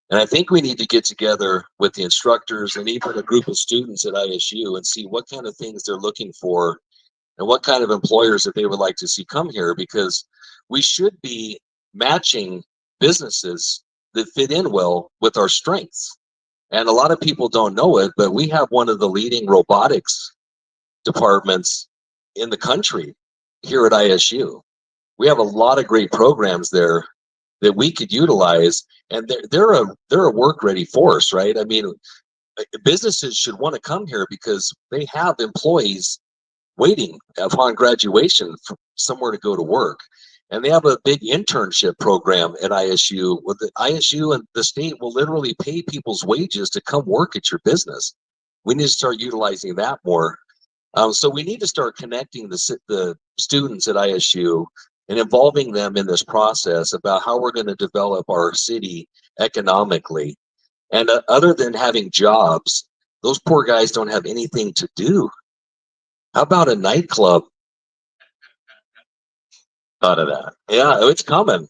Speaker 2: And I think we need to get together with the instructors and even a group of students at ISU and see what kind of things they're looking for and what kind of employers that they would like to see come here, because we should be matching businesses that fit in well with our strengths. And a lot of people don't know it, but we have one of the leading robotics departments in the country here at ISU. We have a lot of great programs there that we could utilize, and they're a work-ready force, right? I mean, businesses should want to come here because they have employees waiting upon graduation for somewhere to go to work. And they have a big internship program at ISU. With the ISU and the state will literally pay people's wages to come work at your business. We need to start utilizing that more. So we need to start connecting the students at ISU and involving them in this process about how we're going to develop our city economically. And other than having jobs, those poor guys don't have anything to do. How about a nightclub?
Speaker 1: Thought of that.
Speaker 2: Yeah, it's coming.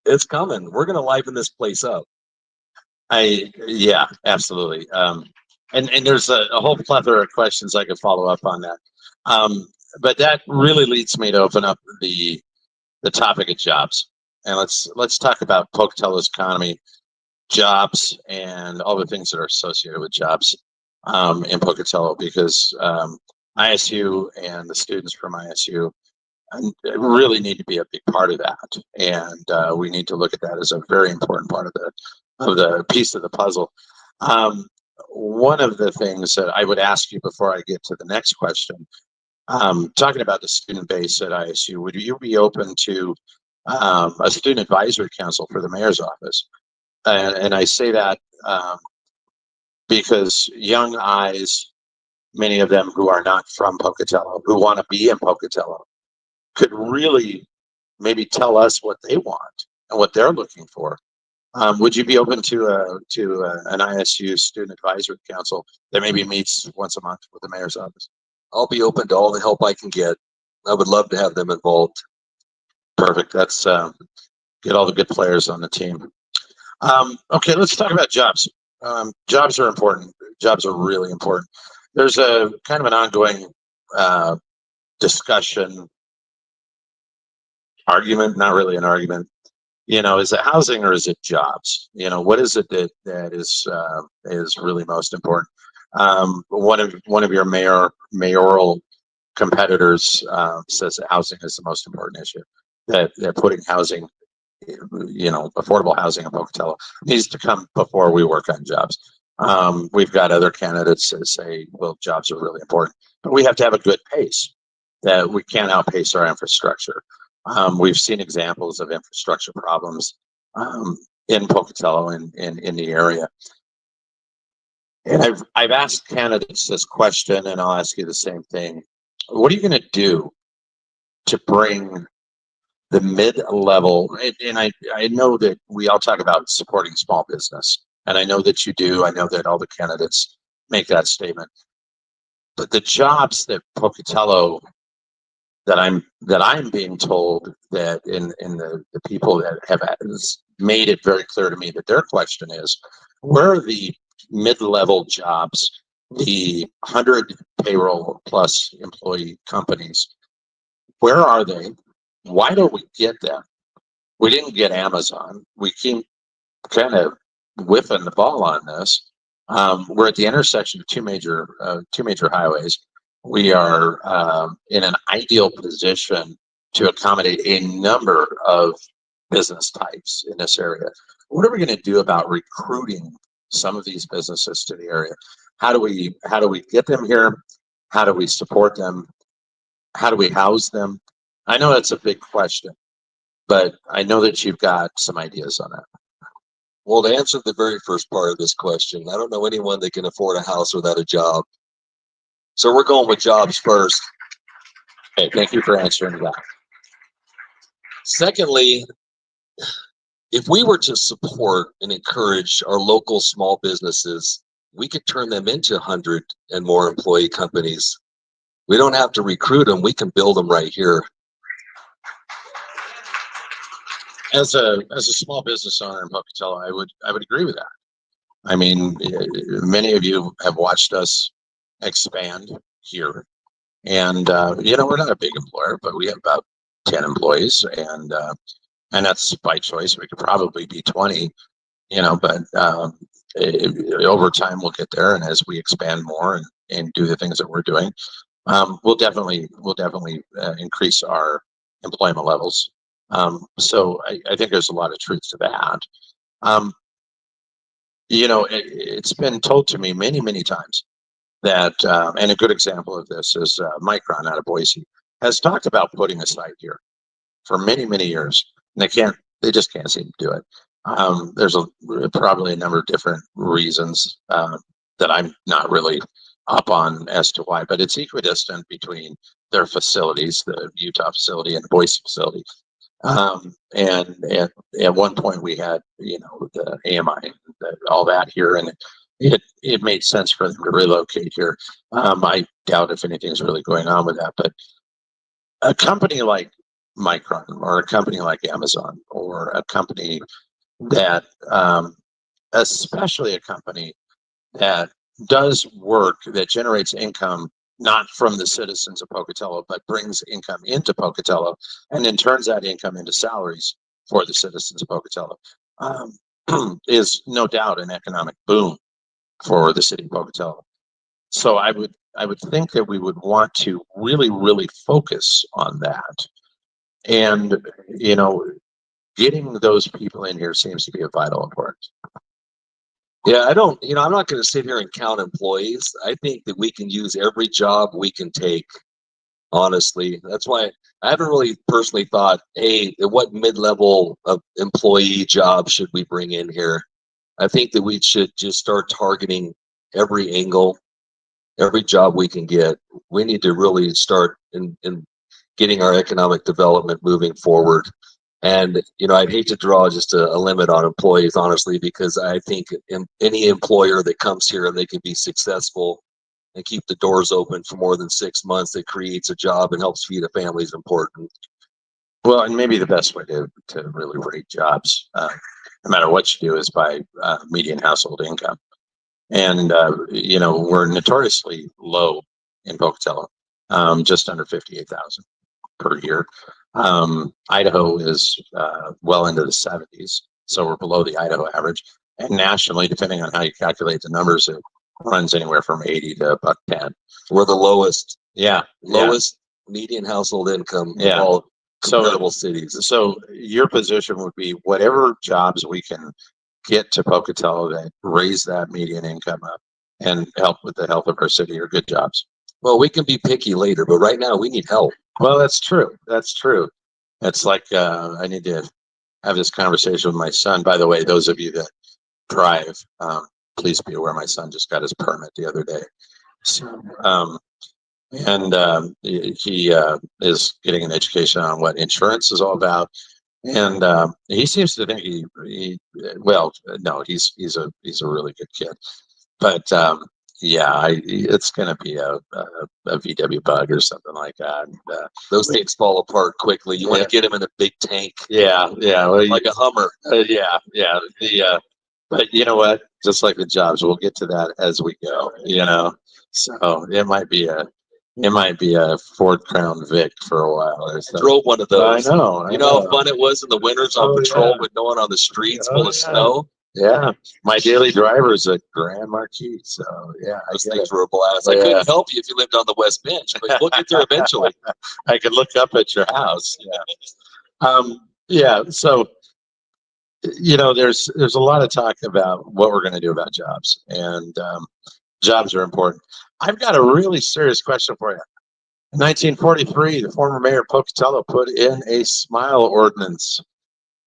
Speaker 2: It's coming. We're going to liven this place up.
Speaker 1: Yeah, absolutely. And there's a whole plethora of questions I could follow up on that. But that really leads me to open up the topic of jobs. And let's talk about Pocatello's economy, jobs, and all the things that are associated with jobs in Pocatello, because ISU and the students from ISU really need to be a big part of that, and we need to look at that as a very important part of the piece of the puzzle. One of the things that I would ask you before I get to the next question, talking about the student base at ISU, would you be open to a student advisory council for the mayor's office? And I say that because young eyes, many of them who are not from Pocatello, who want to be in Pocatello, could really maybe tell us what they want and what they're looking for. Would you be open to an ISU student advisory council that maybe meets once a month with the mayor's office?
Speaker 2: I'll be open to all the help I can get. I would love to have them involved.
Speaker 1: Perfect. That's get all the good players on the team. Okay, let's talk about jobs. Jobs are important. Jobs are really important. There's a kind of an ongoing discussion, argument, not really an argument. Is it housing or is it jobs? What is it that is really most important? One of your mayoral competitors says that housing is the most important issue. That putting housing, affordable housing in Pocatello needs to come before we work on jobs. We've got other candidates that say, well, jobs are really important, but we have to have a good pace, that we can't outpace our infrastructure. We've seen examples of infrastructure problems in Pocatello and in the area. And I've asked candidates this question, and I'll ask you the same thing. What are you going to do to bring the mid-level? And I know that we all talk about supporting small business, and I know that you do. I know that all the candidates make that statement. But the jobs that Pocatello, that I'm being told that in the people that have made it very clear to me that their question is, where are the mid-level jobs, the 100 payroll plus employee companies? Where are they? Why don't we get them? We didn't get Amazon. We keep kind of whiffing the ball on this. We're at the intersection of two major highways. We are in an ideal position to accommodate a number of business types in this area. What are we going to do about recruiting some of these businesses to the area? How do we get them here? How do we support them? How do we house them? I know that's a big question, but I know that you've got some ideas on that.
Speaker 2: Well, to answer the very first part of this question, I don't know anyone that can afford a house without a job. So we're going with jobs first.
Speaker 1: Okay, thank you for answering that.
Speaker 2: Secondly, if we were to support and encourage our local small businesses, we could turn them into 100 and more employee companies. We don't have to recruit them. We can build them right here.
Speaker 1: As a small business owner in Pocatello, I would agree with that. I mean, many of you have watched us expand here, and we're not a big employer, but we have about 10 employees, and that's by choice. We could probably be 20, but over time we'll get there, and as we expand more and do the things that we're doing, we'll definitely increase our employment levels. So I think there's a lot of truth to that. It's been told to me many times that, and a good example of this is Micron out of Boise has talked about putting a site here for many years, and they just can't seem to do it. There's probably a number of different reasons that I'm not really up on as to why, but it's equidistant between their facilities, the Utah facility and the Boise facility. And at one point we had, the AMI, all that here, and it made sense for them to relocate here. I doubt if anything's really going on with that, but a company like Micron or a company like Amazon or a company that, especially a company that does work that generates income not from the citizens of Pocatello, but brings income into Pocatello and then turns that income into salaries for the citizens of Pocatello, is no doubt an economic boom for the city of Pocatello. So I would think that we would want to really, really focus on that. And, getting those people in here seems to be of vital importance.
Speaker 2: Yeah, I'm not going to sit here and count employees. I think that we can use every job we can take, honestly. That's why I haven't really personally thought, hey, what mid-level of employee job should we bring in here? I think that we should just start targeting every angle, every job we can get. We need to really start in getting our economic development moving forward. And, I'd hate to draw just a limit on employees, honestly, because I think any employer that comes here and they can be successful and keep the doors open for more than 6 months, that creates a job and helps feed a family is important.
Speaker 1: Well, and maybe the best way to really rate jobs, no matter what you do, is by median household income. And, we're notoriously low in Pocatello, just under 58,000 per year. Idaho is well into the 70s, so we're below the Idaho average. And nationally, depending on how you calculate the numbers, it runs anywhere from 80 to $110.
Speaker 2: We're the lowest.
Speaker 1: Yeah,
Speaker 2: lowest median household income of
Speaker 1: Yeah.
Speaker 2: all comparable cities.
Speaker 1: So your position would be whatever jobs we can get to Pocatello that raise that median income up and help with the health of our city are good jobs.
Speaker 2: Well, we can be picky later, but right now we need help.
Speaker 1: Well, that's true. That's true. It's like I need to have this conversation with my son. By the way, those of you that drive, please be aware my son just got his permit the other day. So, and he is getting an education on what insurance is all about. And he seems to think well, no, he's a really good kid. But yeah, it's going to be a VW bug or something like that. And,
Speaker 2: those things fall apart quickly. You want to get them in a big tank.
Speaker 1: Yeah. Well,
Speaker 2: like a Hummer.
Speaker 1: Yeah. But you know what? Just like the jobs, we'll get to that as we go. So it might be a Ford Crown Vic for a while or something.
Speaker 2: Drove one of those.
Speaker 1: I know.
Speaker 2: You know how fun it was in the winters on patrol with no one on the streets full of snow?
Speaker 1: Yeah, my daily driver is a Grand Marquis, so yeah,
Speaker 2: those things were a blast. I couldn't help you if you lived on the West Bench, but we'll get there eventually.
Speaker 1: I could look up at your house. Yeah. So there's a lot of talk about what we're going to do about jobs, and jobs are important. I've got a really serious question for you. In 1943, the former mayor of Pocatello put in a smile ordinance.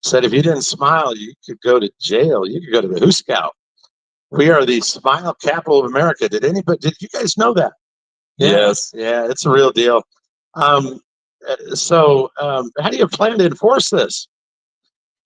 Speaker 1: Said if you didn't smile, you could go to jail. You could go to the Hooskow. We are the smile capital of America. Did you guys know that?
Speaker 2: Yes.
Speaker 1: Yeah, it's a real deal. So how do you plan to enforce this?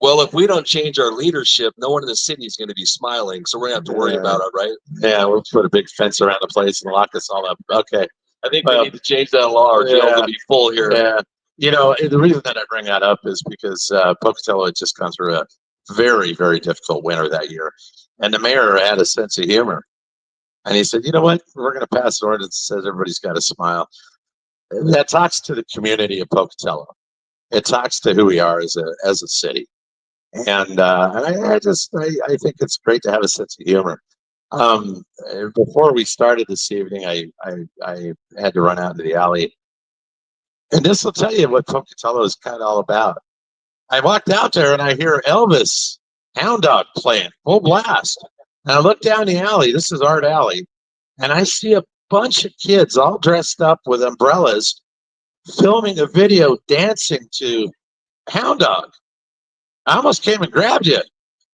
Speaker 2: Well, if we don't change our leadership, no one in the city is going to be smiling. So we're going to have to worry about it, right?
Speaker 1: Yeah, we'll put a big fence around the place and lock us all up. Okay.
Speaker 2: I think we need to change that law. Our jails will be full here.
Speaker 1: Yeah. The reason that I bring that up is because Pocatello had just gone through a very, very difficult winter that year. And the mayor had a sense of humor. And he said, you know what? We're going to pass an ordinance that says everybody's got to smile. That talks to the community of Pocatello. It talks to who we are as a city. And I think it's great to have a sense of humor. Before we started this evening, I had to run out into the alley. And this will tell you what Pocatello is kind of all about. I walked out there and I hear Elvis Hound Dog playing full blast. And I look down the alley. This is Art Alley. And I see a bunch of kids all dressed up with umbrellas filming a video dancing to Hound Dog. I almost came and grabbed you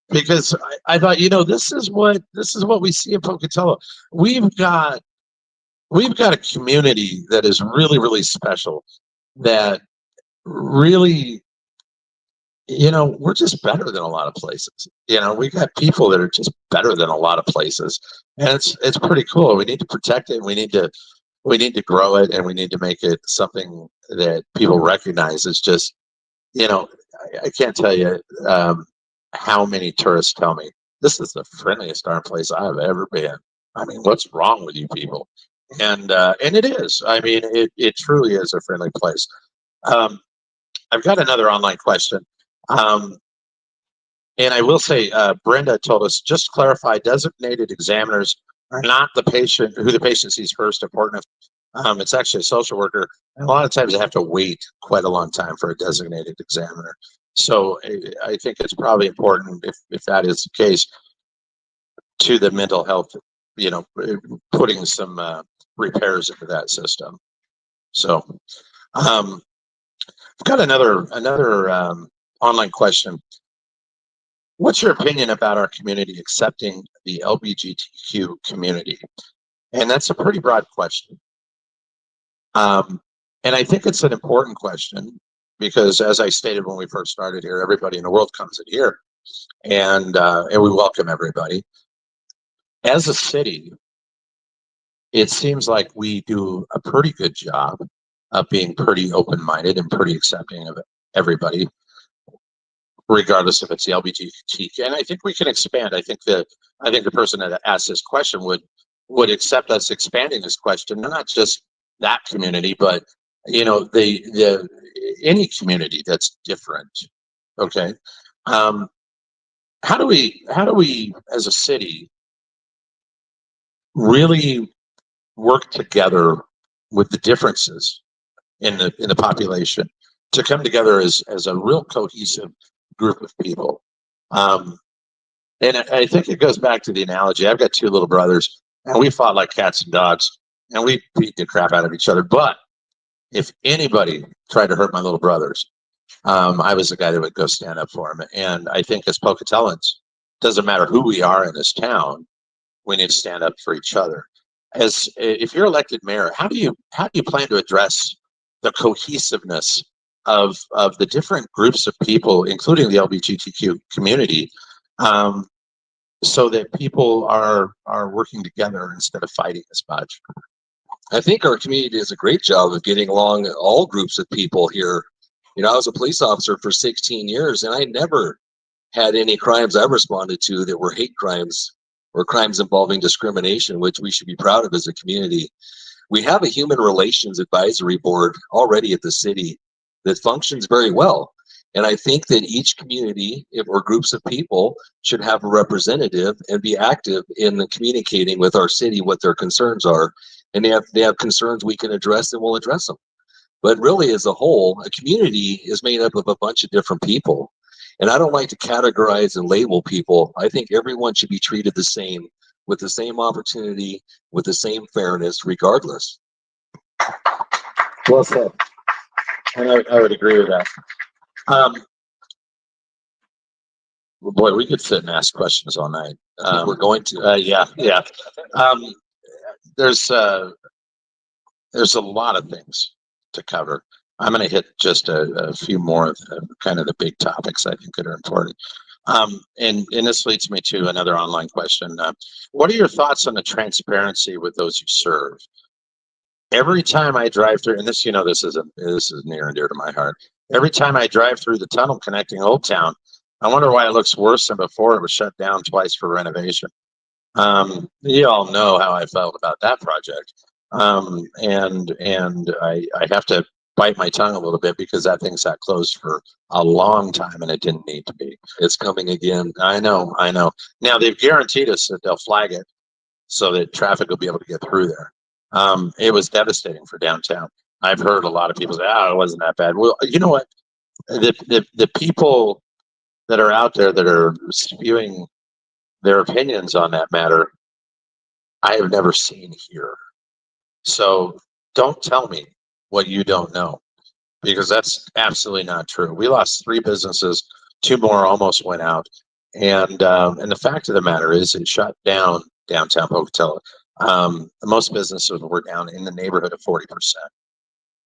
Speaker 1: because I thought, this is what we see in Pocatello. We've got we've got a community that is really, really special, that really, we're just better than a lot of places. We got people that are just better than a lot of places, and it's pretty cool. We need to protect it. We need to grow it, and we need to make it something that people recognize. It's just, I can't tell you how many tourists tell me this is the friendliest darn place I've ever been. I mean, what's wrong with you people? And it is. I mean, it truly is a friendly place. Um, I've got another online question. Um, and I will say, Brenda told us, just to clarify, designated examiners are not the patient who the patient sees first important. It's actually a social worker. And a lot of times they have to wait quite a long time for a designated examiner. So I think it's probably important, if that is the case, to the mental health, putting some repairs into that system. So I've got another online question. What's your opinion about our community accepting the LGBTQ community? And that's a pretty broad question. And I think it's an important question because, as I stated when we first started here, everybody in the world comes in here, and we welcome everybody. As a city, it seems like we do a pretty good job of being pretty open-minded and pretty accepting of everybody, regardless if it's the LGBTQ. And I think we can expand. I think the person that asked this question would accept us expanding this question, not just that community, but the any community that's different. Okay. How do we as a city really work together with the differences in the population to come together as a real cohesive group of people? And I think it goes back to the analogy. I've got two little brothers, and we fought like cats and dogs, and we beat the crap out of each other. But if anybody tried to hurt my little brothers, I was the guy that would go stand up for them. And I think as Pocatelloans, doesn't matter who we are in this town, we need to stand up for each other. As if you're elected mayor, how do you plan to address the cohesiveness of the different groups of people, including the LGBTQ community, so that people are working together instead of fighting as much?
Speaker 2: I think our community does a great job of getting along all groups of people here. I was a police officer for 16 years, and I never had any crimes I responded to that were hate crimes or crimes involving discrimination, which we should be proud of as a community. We have a human relations advisory board already at the city that functions very well. And I think that each community or groups of people should have a representative and be active in communicating with our city what their concerns are. And they have concerns we can address, and we'll address them. But really, as a whole, a community is made up of a bunch of different people. And I don't like to categorize and label people. I think everyone should be treated the same, with the same opportunity, with the same fairness, regardless.
Speaker 1: Well said. And I would agree with that. Boy, we could sit and ask questions all night.
Speaker 2: We're going to.
Speaker 1: Yeah. There's a lot of things to cover. I'm going to hit just a few more of kind of the big topics I think that are important. And this leads me to another online question. What are your thoughts on the transparency with those you serve? Every time I drive through, and this is near and dear to my heart. Every time I drive through the tunnel connecting Old Town, I wonder why it looks worse than before it was shut down twice for renovation. You all know how I felt about that project. And I have to bite my tongue a little bit because that thing sat closed for a long time and it didn't need to be.
Speaker 2: It's coming again.
Speaker 1: I know. Now they've guaranteed us that they'll flag it so that traffic will be able to get through there. It was devastating for downtown. I've heard a lot of people say, it wasn't that bad. Well, you know what? The people that are out there that are spewing their opinions on that matter, I have never seen here. So don't tell me what you don't know, because that's absolutely not true. We lost 3 businesses, 2 more almost went out. And the fact of the matter is it shut down downtown Pocatello. Most businesses were down in the neighborhood of 40%.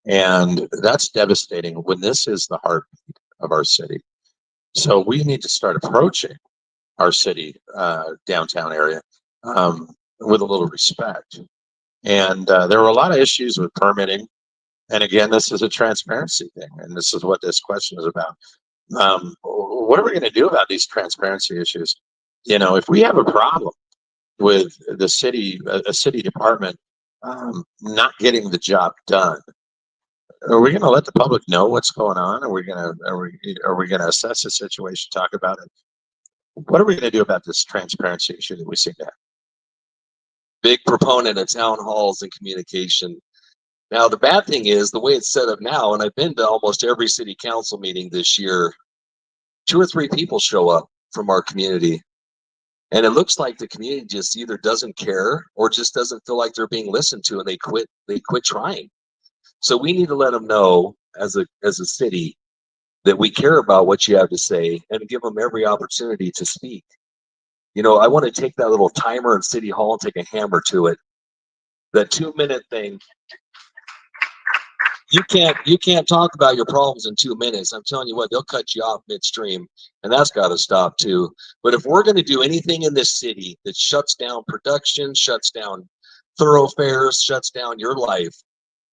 Speaker 1: And that's devastating when this is the heartbeat of our city. So we need to start approaching our city downtown area with a little respect. And there were a lot of issues with permitting. And again, this is a transparency thing, and this is what this question is about. What are we going to do about these transparency issues? You know, if we have a problem with the city, a city department not getting the job done, are we going to let the public know what's going on? Are we going to assess the situation, talk about it? What are we going to do about this transparency issue that we seem to have?
Speaker 2: Big proponent of town halls and communication. Now, the bad thing is the way it's set up now, and I've been to almost every city council meeting this year, 2 or 3 people show up from our community. And it looks like the community just either doesn't care or just doesn't feel like they're being listened to, and they quit trying. So we need to let them know as a city that we care about what you have to say and give them every opportunity to speak. You know, I want to take that little timer in City Hall and take a hammer to it. That 2-minute thing. You can't talk about your problems in 2 minutes. I'm telling you what, they'll cut you off midstream, and that's got to stop too. But if we're going to do anything in this city that shuts down production, shuts down thoroughfares, shuts down your life,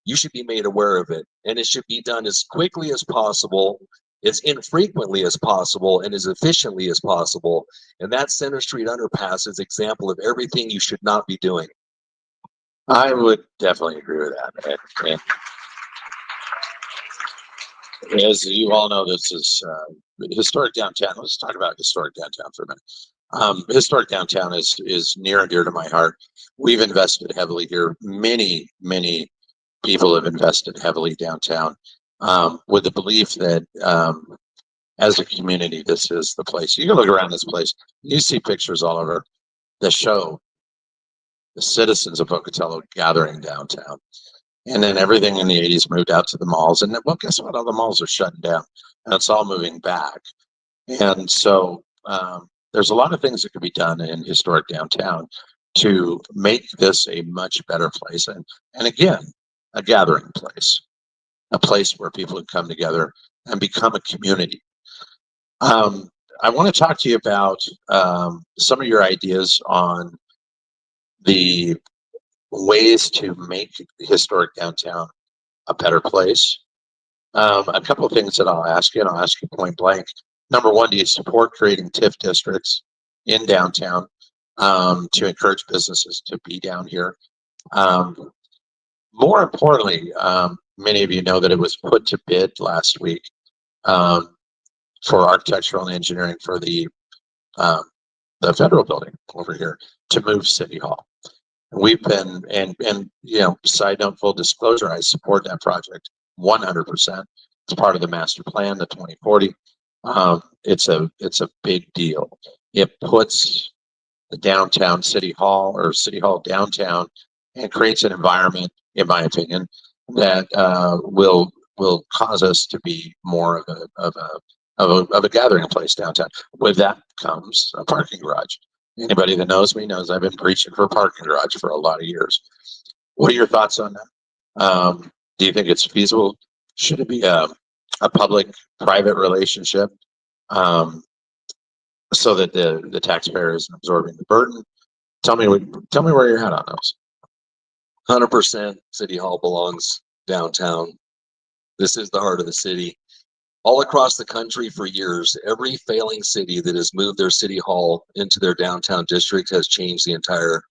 Speaker 2: you should be made aware of it, and it should be done as quickly as possible, as infrequently as possible, and as efficiently as possible. And that Center Street underpass is an example of everything you should not be doing.
Speaker 1: I would definitely agree with that. And as you all know, this is historic downtown. Let's talk about historic downtown for a minute. Historic downtown is near and dear to my heart. We've invested heavily here. Many people have invested heavily downtown with the belief that as a community, this is the place. You can look around this place. You see pictures all over that show the citizens of Pocatello gathering downtown. And then everything in the 80s moved out to the malls. And well, guess what? All the malls are shutting down. And it's all moving back. And so there's a lot of things that could be done in historic downtown to make this a much better place. And again, a gathering place, a place where people can come together and become a community. I want to talk to you about some of your ideas on the ways to make historic downtown a better place. A couple of things that I'll ask you, and I'll ask you point blank. Number one, do you support creating TIF districts in downtown to encourage businesses to be down here? More importantly, many of you know that it was put to bid last week for architectural and engineering for the federal building over here to move City Hall. We've been, and you know, side note, full disclosure, I support that project 100%. It's part of the master plan, the 2040. It's a big deal. It puts the downtown City Hall or City Hall downtown and creates an environment, in my opinion, that will cause us to be more of a gathering place downtown. With that comes a parking garage. Anybody that knows me knows I've been preaching for a parking garage for a lot of years. What are your thoughts on that? Do you think it's feasible? Should it be a public-private relationship so that the taxpayer is absorbing the burden? Tell me where you're at on those.
Speaker 2: 100% City Hall belongs downtown. This is the heart of the city. All across the country for years, every failing city that has moved their City Hall into their downtown district has changed the entire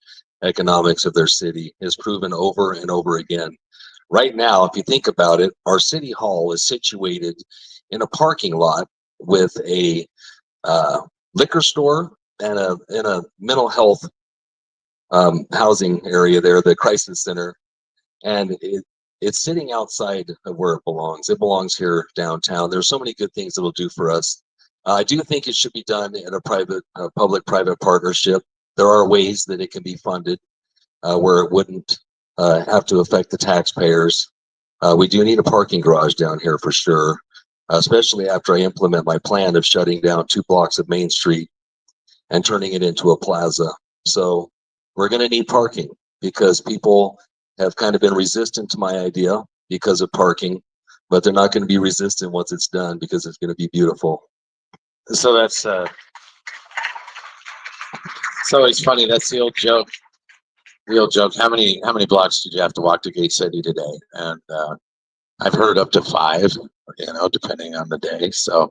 Speaker 2: economics of their city. It's proven over and over again. Right now, if you think about it, our City Hall is situated in a parking lot with a liquor store and a mental health housing area there, the crisis center, and it's sitting outside of where it belongs. It belongs here downtown. There's so many good things it'll do for us. I do think it should be done in a public-private partnership. There are ways that it can be funded where it wouldn't have to affect the taxpayers. We do need a parking garage down here for sure, especially after I implement my plan of shutting down 2 blocks of Main Street and turning it into a plaza. So we're going to need parking. because people have kind of been resistant to my idea because of parking, but they're not going to be resistant once it's done because it's going to be beautiful.
Speaker 1: So that's it's always funny. That's the old joke. The old joke. How many blocks did you have to walk to Gate City today? And I've heard up to 5. You know, depending on the day. So,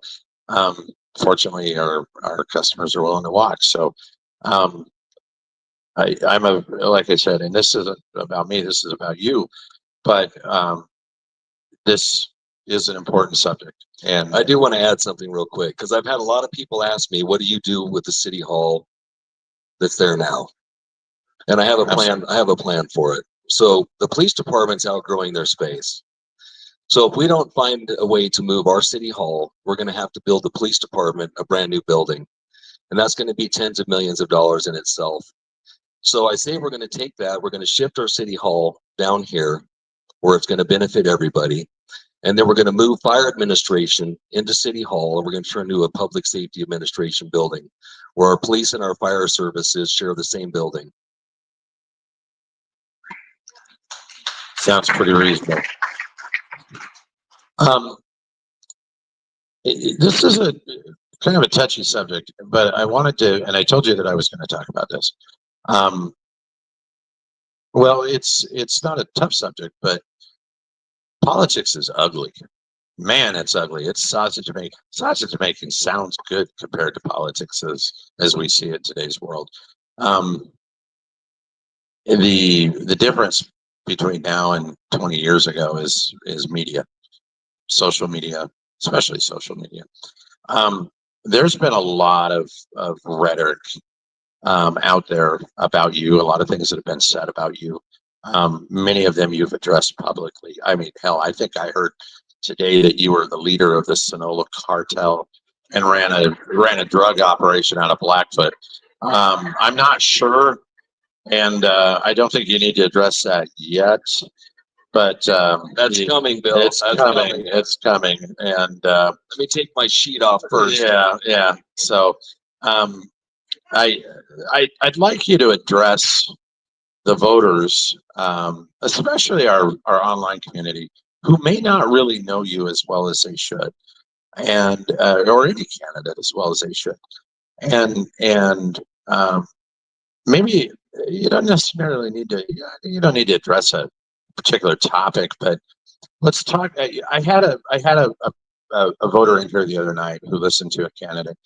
Speaker 1: fortunately, our customers are willing to walk. So, I'm like I said, and this isn't about me. This is about you. But this is an important subject. And
Speaker 2: I do want to add something real quick because I've had a lot of people ask me, "What do you do with the city hall that's there now?" And I have a plan. I have a plan for it. So the police department's outgrowing their space. So if we don't find a way to move our city hall, we're going to have to build the police department a brand new building, and that's going to be tens of millions of dollars in itself. So I say we're going to take that. We're going to shift our city hall down here, where it's going to benefit everybody. And then we're going to move fire administration into City Hall, and we're going to turn into a public safety administration building where our police and our fire services share the same building.
Speaker 1: Sounds pretty reasonable. This is a kind of a touchy subject, but I wanted to, and I told you that I was going to talk about this. Well, it's not a tough subject, but politics is ugly. Man, it's ugly. It's sausage making. Sausage making sounds good compared to politics as we see it in today's world. The difference between now and 20 years ago is media, social media, especially social media. There's been a lot of rhetoric out there about you, a lot of things that have been said about you. Many of them you've addressed publicly. I mean, hell, I think I heard today that you were the leader of the Sonoma cartel and ran a drug operation out of Blackfoot. I'm not sure, and I don't think you need to address that yet. But
Speaker 2: that's coming, Bill.
Speaker 1: It's coming. It's coming. And
Speaker 2: let me take my sheet off first.
Speaker 1: Yeah. So, I'd like you to address the voters, especially our online community, who may not really know you as well as they should, and or any candidate as well as they should, and maybe you don't necessarily need to. You don't need to address a particular topic, but let's talk. I had a voter in here the other night who listened to a candidate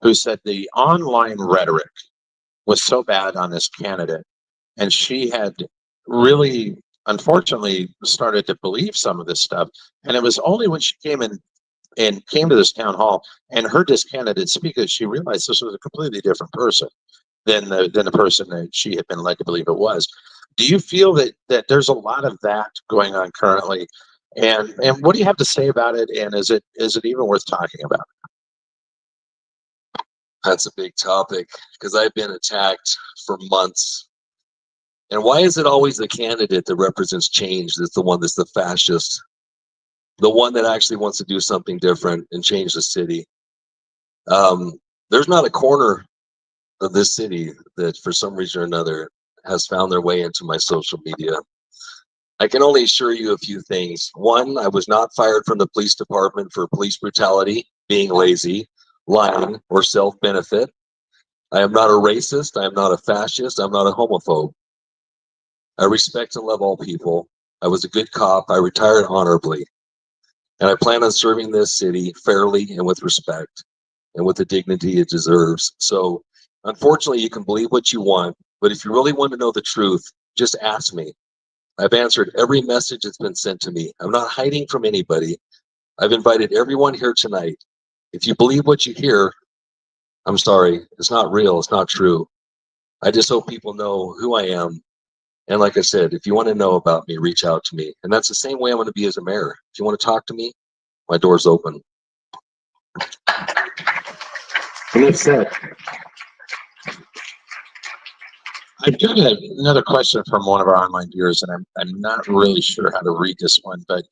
Speaker 1: who said the online rhetoric was so bad on this candidate, and she had really, unfortunately, started to believe some of this stuff. And it was only when she came in and came to this town hall and heard this candidate speak that she realized this was a completely different person than the person that she had been led to believe it was. Do you feel that there's a lot of that going on currently? And what do you have to say about it? And is it even worth talking about?
Speaker 2: That's a big topic because I've been attacked for months. And why is it always the candidate that represents change that's the one that's the fascist? The one that actually wants to do something different and change the city. There's not a corner of this city that for some reason or another has found their way into my social media. I can only assure you a few things. One, I was not fired from the police department for police brutality, being lazy, lying, or self-benefit. I am not a racist. I am not a fascist. I'm not a homophobe. I respect and love all people. I was a good cop. I retired honorably. And I plan on serving this city fairly and with respect and with the dignity it deserves. So, unfortunately, you can believe what you want, but if you really want to know the truth, just ask me. I've answered every message that's been sent to me. I'm not hiding from anybody. I've invited everyone here tonight. If you believe what you hear, I'm sorry. It's not real. It's not true. I just hope people know who I am. And like I said, if you want to know about me, reach out to me. And that's the same way I'm going to be as a mayor. If you want to talk to me, my door's open.
Speaker 1: Enough said. I've got another question from one of our online viewers, and I'm not really sure how to read this one, but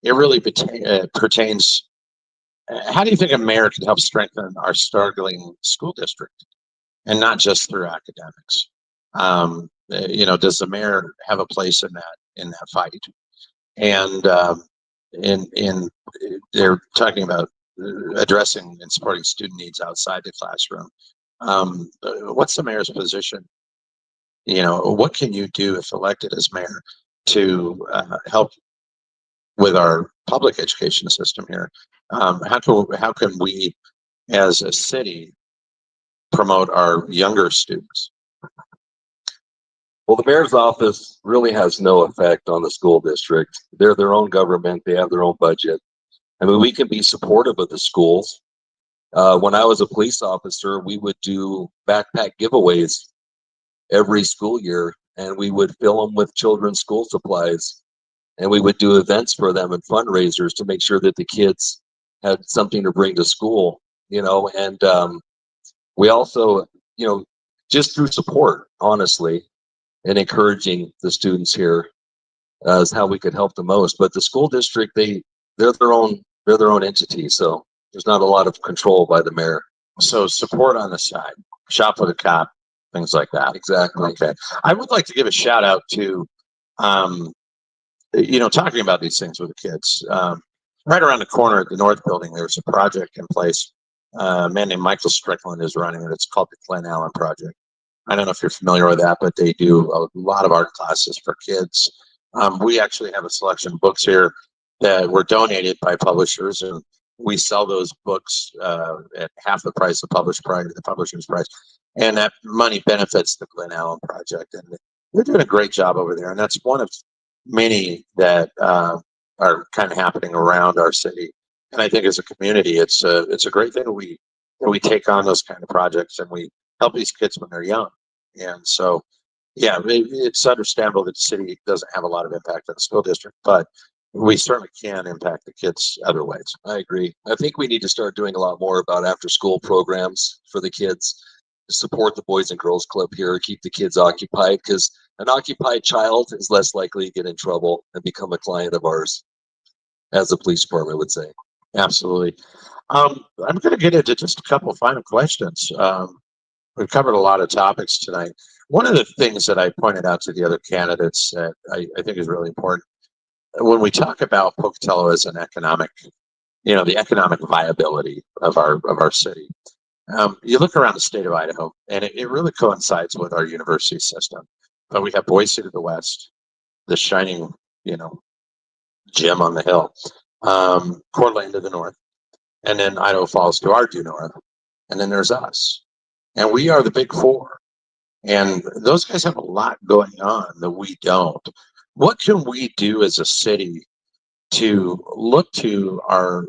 Speaker 1: it really pertains. How do you think a mayor could help strengthen our struggling school district, and not just through academics? does the mayor have a place in that fight? And in they're talking about addressing and supporting student needs outside the classroom. What's the mayor's position? What can you do if elected as mayor to help with our public education system here? How can we as a city promote our younger students?
Speaker 2: Well, the mayor's office really has no effect on the school district. They're their own government. They have their own budget. I mean, we can be supportive of the schools. When I was a police officer, we would do backpack giveaways every school year, and we would fill them with children's school supplies, and we would do events for them and fundraisers to make sure that the kids had something to bring to school, and we also, just through support, honestly, and encouraging the students here is how we could help the most. But the school district, they're their own entity, so there's not a lot of control by the mayor.
Speaker 1: So support on the side, shop with a cop, things like that.
Speaker 2: Exactly.
Speaker 1: Okay. I would like to give a shout out to, talking about these things with the kids. Right around the corner at the North Building, there's a project in place. A man named Michael Strickland is running it. It's called the Glen Allen Project. I don't know if you're familiar with that, but they do a lot of art classes for kids. We actually have a selection of books here that were donated by publishers, and we sell those books at half the price of the publisher's price, and that money benefits the Glen Allen Project, and they're doing a great job over there. And that's one of many that are kind of happening around our city. And I think as a community, it's a great thing that we take on those kind of projects and we help these kids when they're young. And so, yeah, it's understandable that the city doesn't have a lot of impact on the school district, but we certainly can impact the kids other ways.
Speaker 2: I agree. I think we need to start doing a lot more about after school programs for the kids, support the Boys and Girls Club here, keep the kids occupied, because an occupied child is less likely to get in trouble and become a client of ours, as the police department would say.
Speaker 1: Absolutely. I'm going to get into just a couple of final questions. We've covered a lot of topics tonight. One of the things that I pointed out to the other candidates that I think is really important, when we talk about Pocatello as an economic, the economic viability of our city, you look around the state of Idaho, and it really coincides with our university system. But we have Boise to the west, the shining, gem on the hill, Coeur d'Alene to the north, and then Idaho Falls to our due north, and then there's us. And we are the big four. And those guys have a lot going on that we don't. What can we do as a city to look to our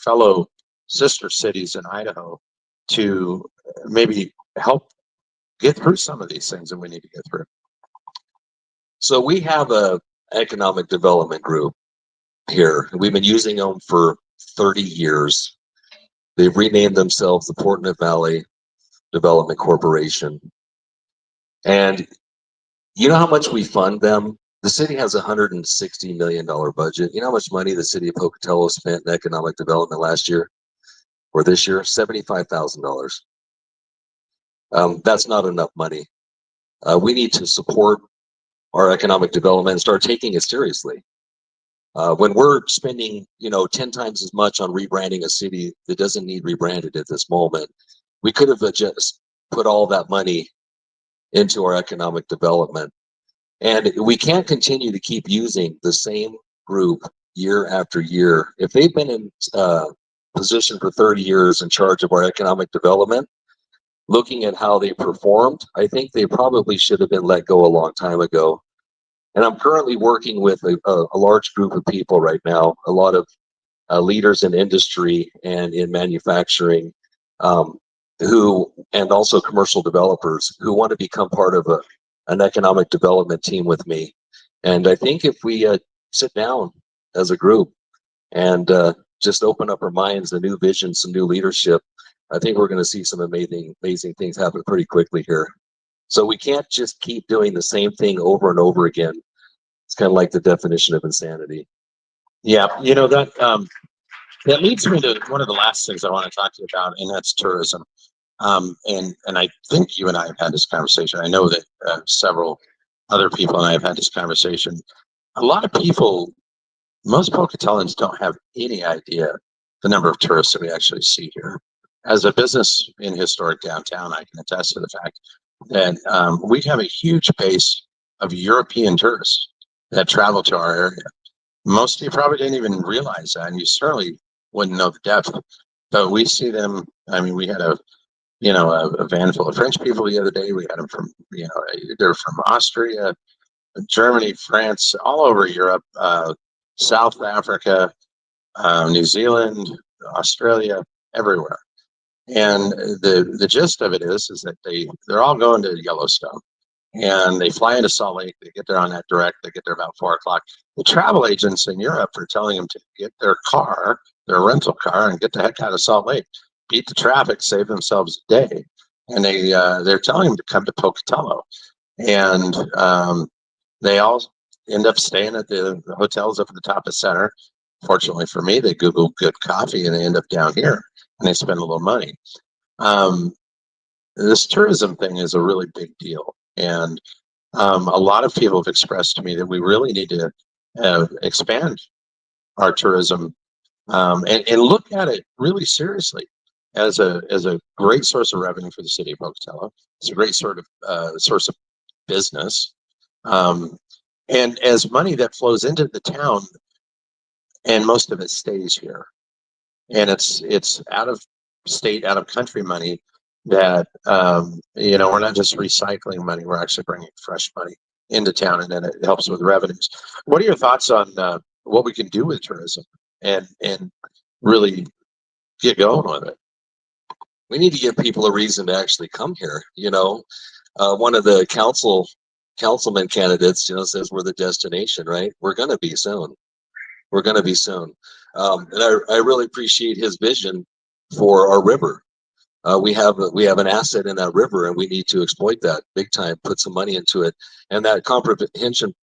Speaker 1: fellow sister cities in Idaho to maybe help get through some of these things that we need to get through?
Speaker 2: So we have a economic development group here. We've been using them for 30 years. They've renamed themselves the Portland Valley Development Corporation. And you know how much we fund them? The city has a $160 million budget. You know how much money the city of Pocatello spent in economic development last year or this year? $75,000. That's not enough money. We need to support our economic development and start taking it seriously. When we're spending, 10 times as much on rebranding a city that doesn't need rebranded at this moment, we could have just put all that money into our economic development. And we can't continue to keep using the same group year after year. If they've been in position for 30 years in charge of our economic development, looking at how they performed, I think they probably should have been let go a long time ago. And I'm currently working with a large group of people right now, a lot of leaders in industry and in manufacturing, and also commercial developers who want to become part of an economic development team with me. And I think if we sit down as a group and just open up our minds to new visions, some new leadership, I think we're going to see some amazing things happen pretty quickly here. So we can't just keep doing the same thing over and over again. It's kind of like the definition of insanity.
Speaker 1: Yeah, that leads me to one of the last things I want to talk to you about, and that's tourism. And I think you and I have had this conversation. I know that several other people and I have had this conversation. A lot of people, most Pocatelloans don't have any idea the number of tourists that we actually see here. As a business in historic downtown, I can attest to the fact that we have a huge base of European tourists that travel to our area. Most of you probably didn't even realize that, and you certainly wouldn't know the depth. But we see them. I mean, we had a van full of French people the other day. We had them from, they're from Austria, Germany, France, all over Europe, South Africa, New Zealand, Australia, everywhere. And the gist of it is that they're all going to Yellowstone, and they fly into Salt Lake. They get there on that direct. They get there about 4 o'clock. The travel agents in Europe are telling them to get their rental car, and get the heck out of Salt Lake, beat the traffic, save themselves a day. And they're telling them to come to Pocatello, and they all end up staying at the hotels up at the top of center. Fortunately for me, they Google good coffee, and they end up down here, and they spend a little money. This tourism thing is a really big deal, and a lot of people have expressed to me that we really need to expand our tourism, and look at it really seriously as a great source of revenue for the city of Pocatello. It's a great source of business, and as money that flows into the town, and most of it stays here, and it's out of state, out of country money that we're not just recycling money, we're actually bringing fresh money into town, and then it helps with revenues. What are your thoughts on what we can do with tourism and really get going with it?
Speaker 2: We need to give people a reason to actually come here. One of the councilman candidates, says we're the destination, right? We're going to be soon. We're going to be soon. And I really appreciate his vision for our river. We have an asset in that river, and we need to exploit that big time, put some money into it. And that comprehensive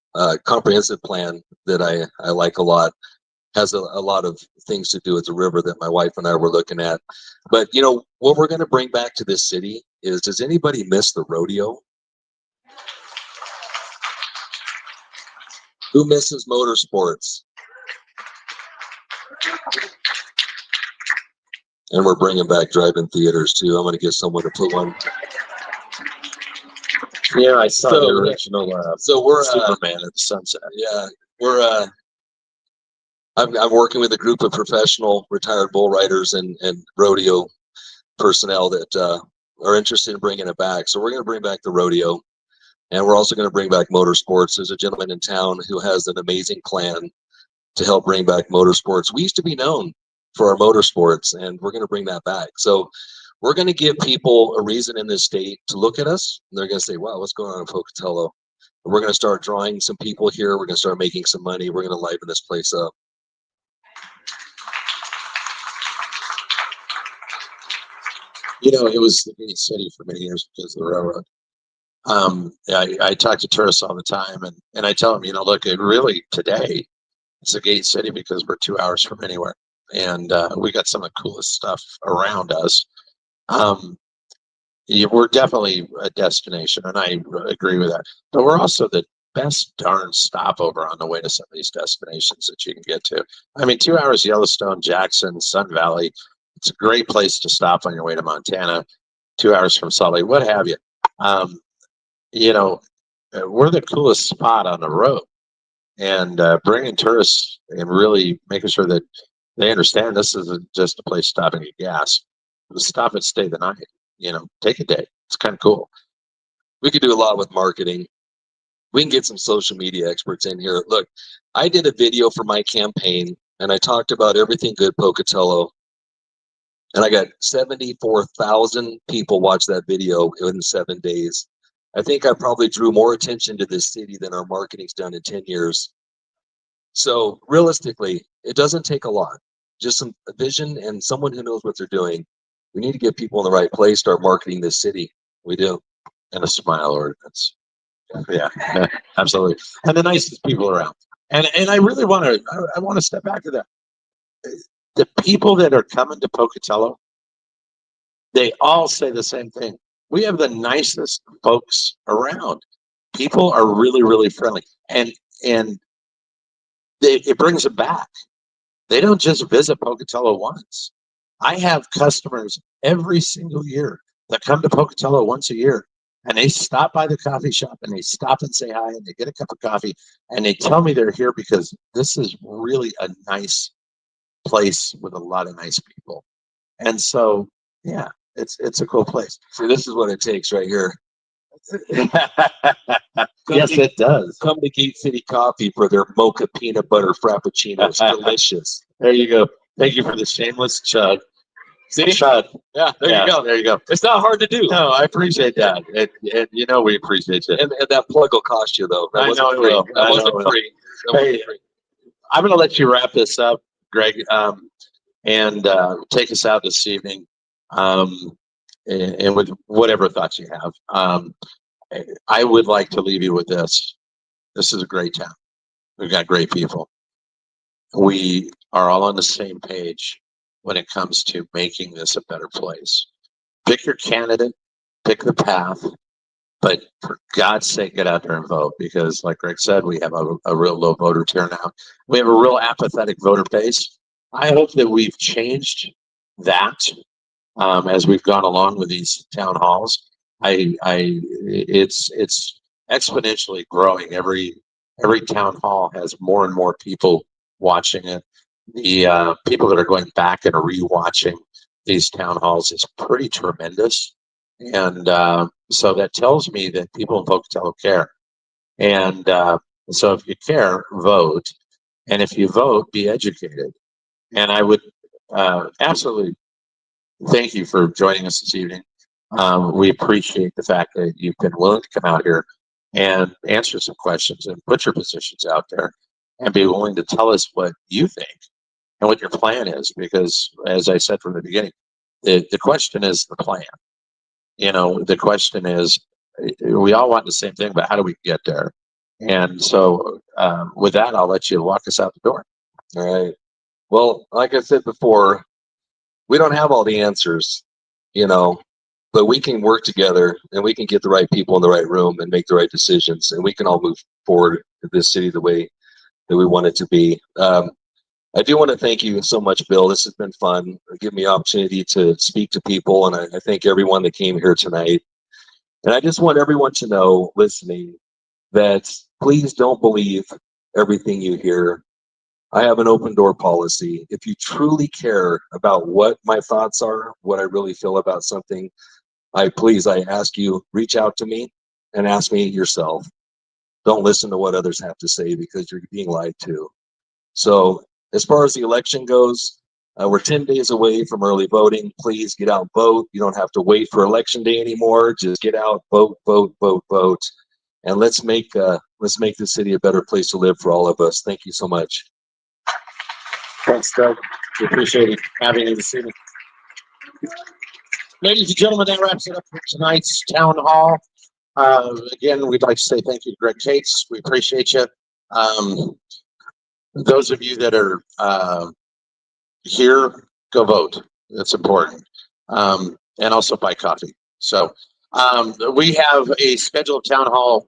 Speaker 2: plan that I like a lot has a lot of things to do with the river that my wife and I were looking at. But what we're going to bring back to this city is, does anybody miss the rodeo? Who misses motorsports? And we're bringing back drive-in theaters too. I'm going to get someone to put one.
Speaker 1: Yeah, I saw the original.
Speaker 2: So we're
Speaker 1: Superman at the sunset.
Speaker 2: Yeah, we're. I'm working with a group of professional retired bull riders and rodeo personnel that are interested in bringing it back. So we're going to bring back the rodeo, and we're also going to bring back motorsports. There's a gentleman in town who has an amazing plan to help bring back motorsports. We used to be known for our motorsports, and we're going to bring that back. So we're going to give people a reason in this state to look at us, and they're going to say, wow, what's going on in Pocatello? And we're going to start drawing some people here. We're going to start making some money. We're going to liven this place up.
Speaker 1: It was the gate city for many years because of the railroad. I talk to tourists all the time, and I tell them, look, today it's a gate city because we're 2 hours from anywhere, and we got some of the coolest stuff around us. We're definitely a destination, and I agree with that. But we're also the best darn stopover on the way to some of these destinations that you can get to. I mean, 2 hours, Yellowstone, Jackson, Sun Valley. It's a great place to stop on your way to Montana. 2 hours from Salt Lake, what have you. We're the coolest spot on the road, and bringing tourists and really making sure that they understand this isn't just a place stopping to get gas. Stop and stay the night. Take a day. It's kind of cool.
Speaker 2: We could do a lot with marketing. We can get some social media experts in here. Look, I did a video for my campaign, and I talked about everything good Pocatello. And I got 74,000 people watch that video in 7 days. I think I probably drew more attention to this city than our marketing's done in 10 years. So realistically, it doesn't take a lot. Just some vision and someone who knows what they're doing. We need to get people in the right place, start marketing this city. We do.
Speaker 1: And a smile ordinance. Yeah, absolutely. And the nicest people around. And I really want to step back to that. The people that are coming to Pocatello, They all say the same thing. We have the nicest folks around. People are really, really friendly, and it brings them back. They don't just visit Pocatello once. I have customers every single year that come to Pocatello once a year, and they stop by the coffee shop and they stop and say hi and they get a cup of coffee and they tell me they're here because this is really a nice place with a lot of nice people. And so, yeah, it's a cool place.
Speaker 2: See, this is what it takes right here.
Speaker 1: Yes, it does.
Speaker 2: Come to Gate City Coffee for their mocha peanut butter frappuccinos. Delicious.
Speaker 1: There you go. Thank you for the shameless chug.
Speaker 2: See?
Speaker 1: Chug.
Speaker 2: Yeah, there you go.
Speaker 1: There you go.
Speaker 2: It's not hard to do.
Speaker 1: No, I appreciate that. And you know we appreciate it.
Speaker 2: And that plug will cost you, though. That
Speaker 1: I know
Speaker 2: wasn't
Speaker 1: it
Speaker 2: free.
Speaker 1: will.
Speaker 2: That
Speaker 1: I know
Speaker 2: wasn't
Speaker 1: it will.
Speaker 2: free. That
Speaker 1: Hey,
Speaker 2: wasn't free.
Speaker 1: I'm going to let you wrap this up, Greg, and take us out this evening, and with whatever thoughts you have. I would like to leave you with this. This is a great town. We've got great people. We are all on the same page when it comes to making this a better place. Pick your candidate, pick the path, but for God's sake, get out there and vote, because like Greg said, we have a real low voter turnout. We have a real apathetic voter base. I hope that we've changed that as we've gone along with these town halls. It's exponentially growing. Every town hall has more and more people watching it. The people that are going back and rewatching these town halls is pretty tremendous, and so that tells me that people in Pocatello care. And so, if you care, vote, and if you vote, be educated. And I would absolutely thank you for joining us this evening. We appreciate the fact that you've been willing to come out here and answer some questions and put your positions out there and be willing to tell us what you think and what your plan is. Because as I said from the beginning, the question is the plan. You know, the question is, we all want the same thing, but how do we get there? And so with that, I'll let you walk us out the door.
Speaker 2: All right. Well, like I said before, we don't have all the answers, you know, but we can work together and we can get the right people in the right room and make the right decisions, and we can all move forward to this city the way that we want it to be. I do want to thank you so much, Bill. This has been fun. Give me opportunity to speak to people, and I thank everyone that came here tonight. And I just want everyone to know, listening, that please don't believe everything you hear. I have an open door policy. If you truly care about what my thoughts are, what I really feel about something, I ask you, reach out to me and ask me yourself. Don't listen to what others have to say, because you're being lied to. So as far as the election goes, we're 10 days away from early voting. Please get out and vote. You don't have to wait for election day anymore. Just get out, vote, vote, vote, vote. And let's make this city a better place to live for all of us. Thank you so much.
Speaker 1: Thanks, Doug. We appreciate it having you this evening. Ladies and gentlemen, that wraps it up for tonight's town hall. Again, we'd like to say thank you to Greg Cates. We appreciate you. Those of you that are here, go vote. That's important. And also buy coffee. So we have a scheduled town hall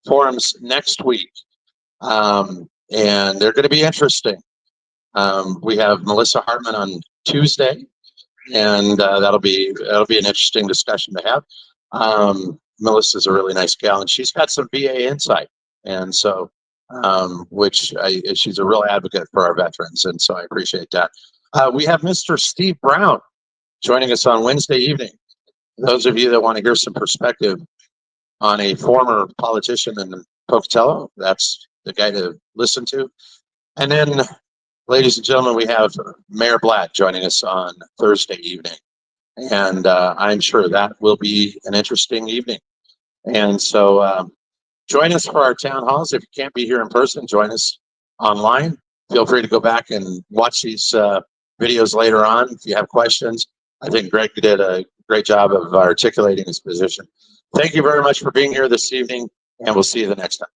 Speaker 1: forums next week. And they're going to be interesting. We have Melissa Hartman on Tuesday, and that'll be an interesting discussion to have. Melissa's a really nice gal, and she's got some VA insight, and so she's a real advocate for our veterans, and so I appreciate that. We have Mr. Steve Brown joining us on Wednesday evening. Those of you that want to hear some perspective on a former politician in Pocatello, that's the guy to listen to. And then, ladies and gentlemen, we have Mayor Blatt joining us on Thursday evening. And I'm sure that will be an interesting evening. And so join us for our town halls. If you can't be here in person, join us online. Feel free to go back and watch these videos later on if you have questions. I think Greg did a great job of articulating his position. Thank you very much for being here this evening, and we'll see you the next time.